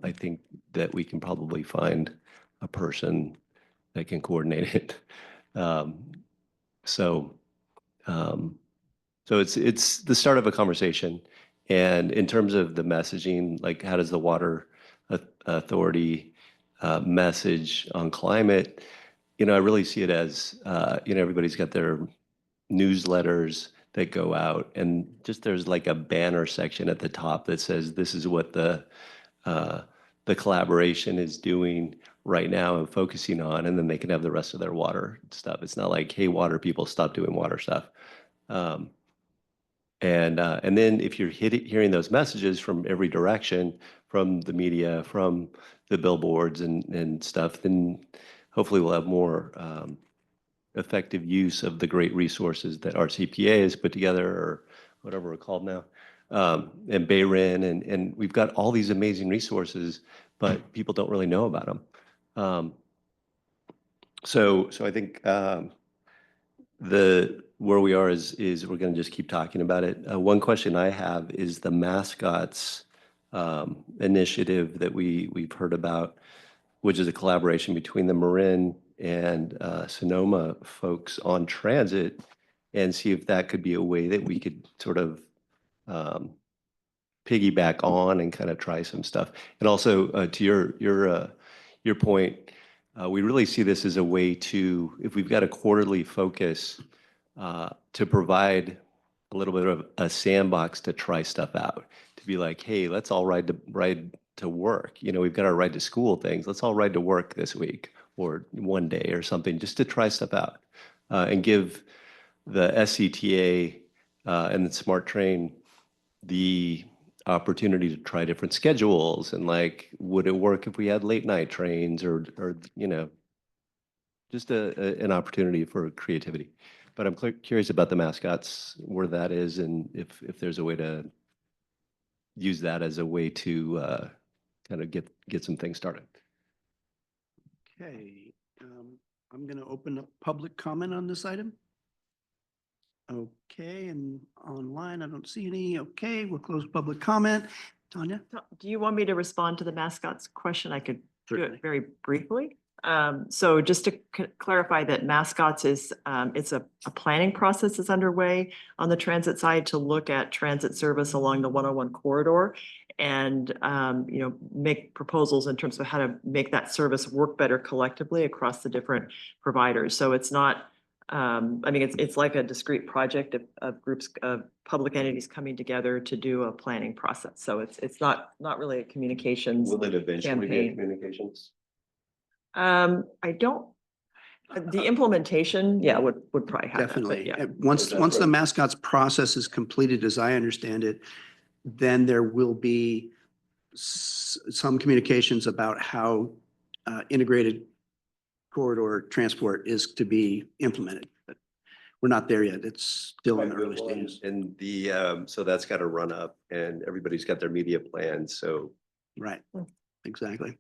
I think that we can probably find a person that can coordinate it. So it's the start of a conversation. And in terms of the messaging, like how does the Water Authority message on climate? I really see it as, everybody's got their newsletters that go out, and just there's like a banner section at the top that says this is what the collaboration is doing right now and focusing on, and then they can have the rest of their water stuff. It's not like, hey, water people, stop doing water stuff. And then if you're hearing those messages from every direction, from the media, from the billboards and stuff, then hopefully we'll have more effective use of the great resources that RCPA has put together, or whatever we're called now, and Bayrin, and we've got all these amazing resources, but people don't really know about them. So I think where we are is we're going to just keep talking about it. One question I have is the mascots initiative that we've heard about, which is a collaboration between the Marin and Sonoma folks on transit, and see if that could be a way that we could sort of piggyback on and kind of try some stuff. And also to your point, we really see this as a way to, if we've got a quarterly focus, to provide a little bit of a sandbox to try stuff out, to be like, hey, let's all ride to work. You know, we've got our ride to school things. Let's all ride to work this week or one day or something, just to try stuff out and give the SCTA and the Smart Train the opportunity to try different schedules and like, would it work if we had late night trains or you know, just an opportunity for creativity. But I'm curious about the mascots, where that is, and if there's a way to use that as a way to kind of get some things started. Okay, I'm going to open up public comment on this item. Okay, and online, I don't see any. Okay, we'll close public comment. Tanya? Do you want me to respond to the mascots question? I could do Certainly. it very briefly. So just to clarify that mascots is, it's a planning process is underway on the transit side to look at transit service along the 101 corridor and, you know, make proposals in terms of how to make that service work better collectively across the different providers. So it's not, I mean, it's like a discrete project of groups of public entities coming together to do a planning process. So it's not really a communications Will it eventually be a campaign. communications? I don't, the implementation, yeah, would probably happen. but Definitely. Yeah. Once That's the right. mascots process is completed, as I understand it, then there will be some communications about how integrated corridor transport is to be implemented. But we're not there yet. It's still in the early stages. And the so that's got to run up, and everybody's got their media plans. So Right, exactly.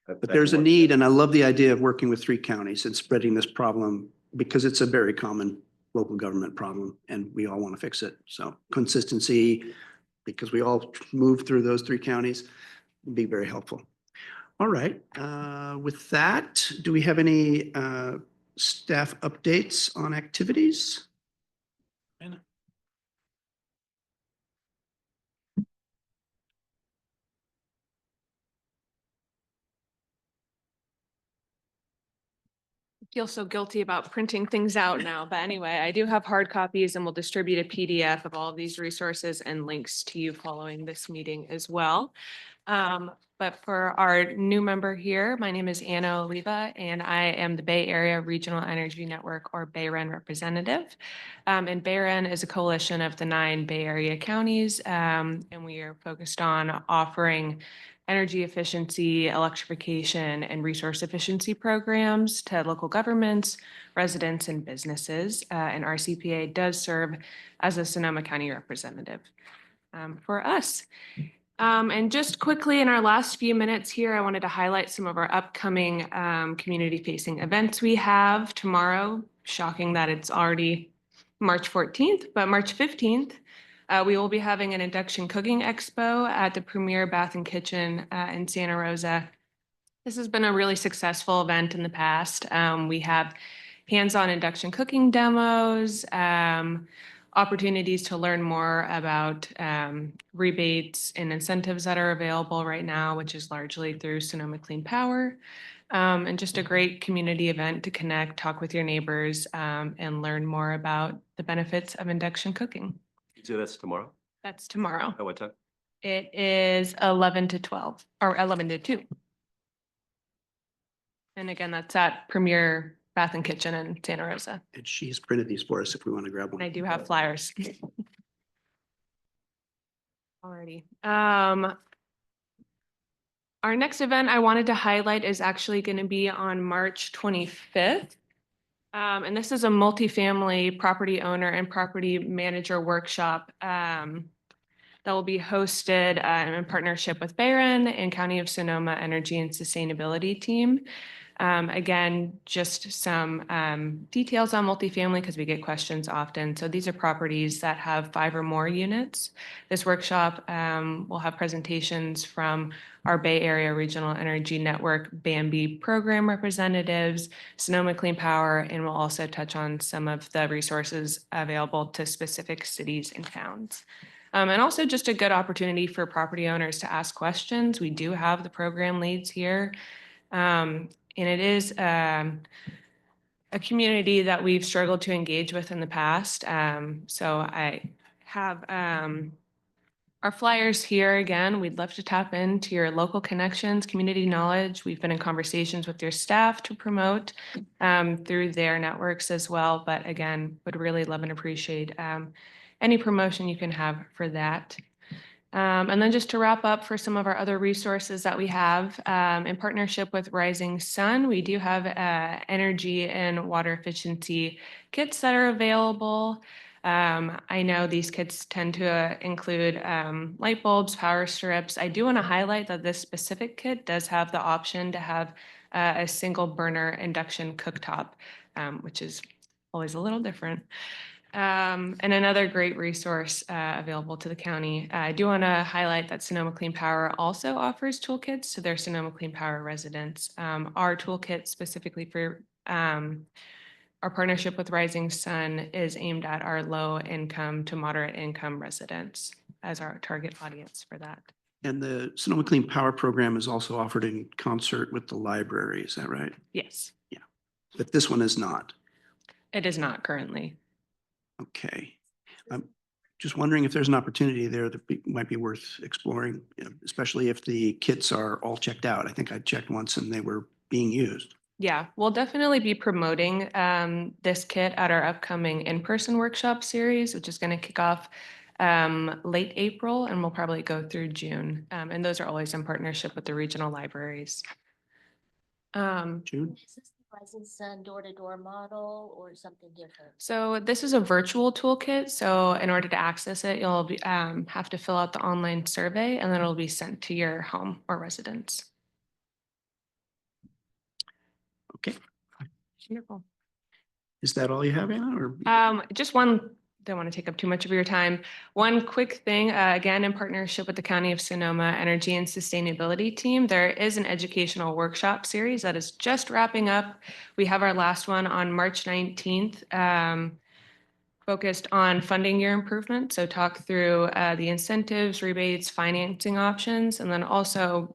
that- But that there's a can work. need, and I love the idea of working with 3 counties and spreading this problem because it's a very common local government problem and we all want to fix it. So consistency, because we all move through those 3 counties, would be very helpful. All right, with that, do we have any staff updates on activities? Feel so guilty about printing things out now, but anyway, I do have hard copies and we'll distribute a PDF of all of these resources and links to you following this meeting as well. But for our new member here, my name is Anna Oliva and I am the Bay Area Regional Energy Network, or BayREN representative. And BayREN is a coalition of the 9 Bay Area counties, and we are focused on offering energy efficiency, electrification, and resource efficiency programs to local governments, residents, and businesses. And RCPA does serve as a Sonoma County representative for us. And just quickly in our last few minutes here, I wanted to highlight some of our upcoming community-facing events we have tomorrow. Shocking that it's already March 14th, but March 15th, we will be having an induction cooking expo at the Premier Bath and Kitchen in Santa Rosa. This has been a really successful event in the past. We have hands-on induction cooking demos, opportunities to learn more about rebates and incentives that are available right now, which is largely through Sonoma Clean Power. And just a great community event to connect, talk with your neighbors, and learn more about the benefits of induction cooking. So that's tomorrow? That's tomorrow. At what time? It is 11 to 12 or 11 to 2. And again, that's at Premier Bath and Kitchen in Santa Rosa. And she's printed these for us if we want to grab And I one. do have flyers. Alrighty. Our next event I wanted to highlight is actually going to be on March 25th. And this is a multifamily property owner and property manager workshop that will be hosted in partnership with BayREN and County of Sonoma Energy and Sustainability team. Again, just some details on multifamily because we get questions often. So these are properties that have 5 or more units. This workshop will have presentations from our Bay Area Regional Energy Network BAMBI program representatives, Sonoma Clean Power, and we'll also touch on some of the resources available to specific cities and towns. And also just a good opportunity for property owners to ask questions. We do have the program leads here. And it is a community that we've struggled to engage with in the past. So I have our flyers here again. We'd love to tap into your local connections, community knowledge. We've been in conversations with your staff to promote through their networks as well. But again, would really love and appreciate any promotion you can have for that. And then just to wrap up for some of our other resources that we have in partnership with Rising Sun, we do have energy and water efficiency kits that are available. I know these kits tend to include light bulbs, power strips. I do want to highlight that this specific kit does have the option to have a single burner induction cooktop, which is always a little different. And another great resource available to the county. I do want to highlight that Sonoma Clean Power also offers toolkits to their Sonoma Clean Power residents. Our toolkit specifically for our partnership with Rising Sun is aimed at our low income to moderate income residents as our target audience for that. And the Sonoma Clean Power Program is also offered in concert with the library, is that right? Yes. Yeah, but this one is not. It is not currently. Okay. I'm just wondering if there's an opportunity there that might be worth exploring, especially if the kits are all checked out. I think I checked once and they were being used. Yeah, we'll definitely be promoting this kit at our upcoming in-person workshop series, which is going to kick off late April and we'll probably go through June. And those are always in partnership with the regional libraries. June? Is this the Rising Sun door-to-door model or something different? So this is a virtual toolkit. So in order to access it, you'll be, have to fill out the online survey and then it'll be sent to your home or residence. Okay. Wonderful. Is that all you have, Anna? Or Just one, don't want to take up too much of your time. One quick thing, again, in partnership with the County of Sonoma Energy and Sustainability Team, there is an educational workshop series that is just wrapping up. We have our last one on March 19th, focused on funding year improvement. So talk through the incentives, rebates, financing options, and then also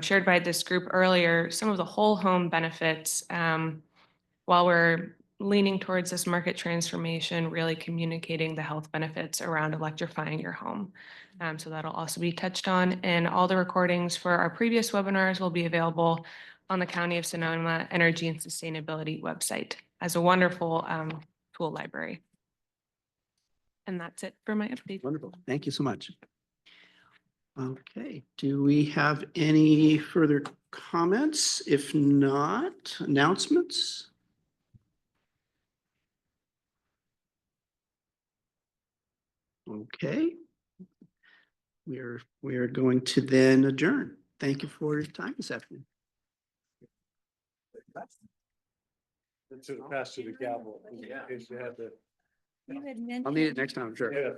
shared by this group earlier, some of the whole home benefits while we're leaning towards this market transformation, really communicating the health benefits around electrifying your home. So that'll also be touched on, and all the recordings for our previous webinars will be available on the County of Sonoma Energy and Sustainability website as a wonderful tool library. And that's it for my update. wonderful. Thank you so much. Okay, do we have any further comments? If not, announcements? Okay. We are going to then adjourn. Thank you for your time this afternoon. Should have passed you the gavel in case you had to. I'll need it next time, I'm sure. Yeah.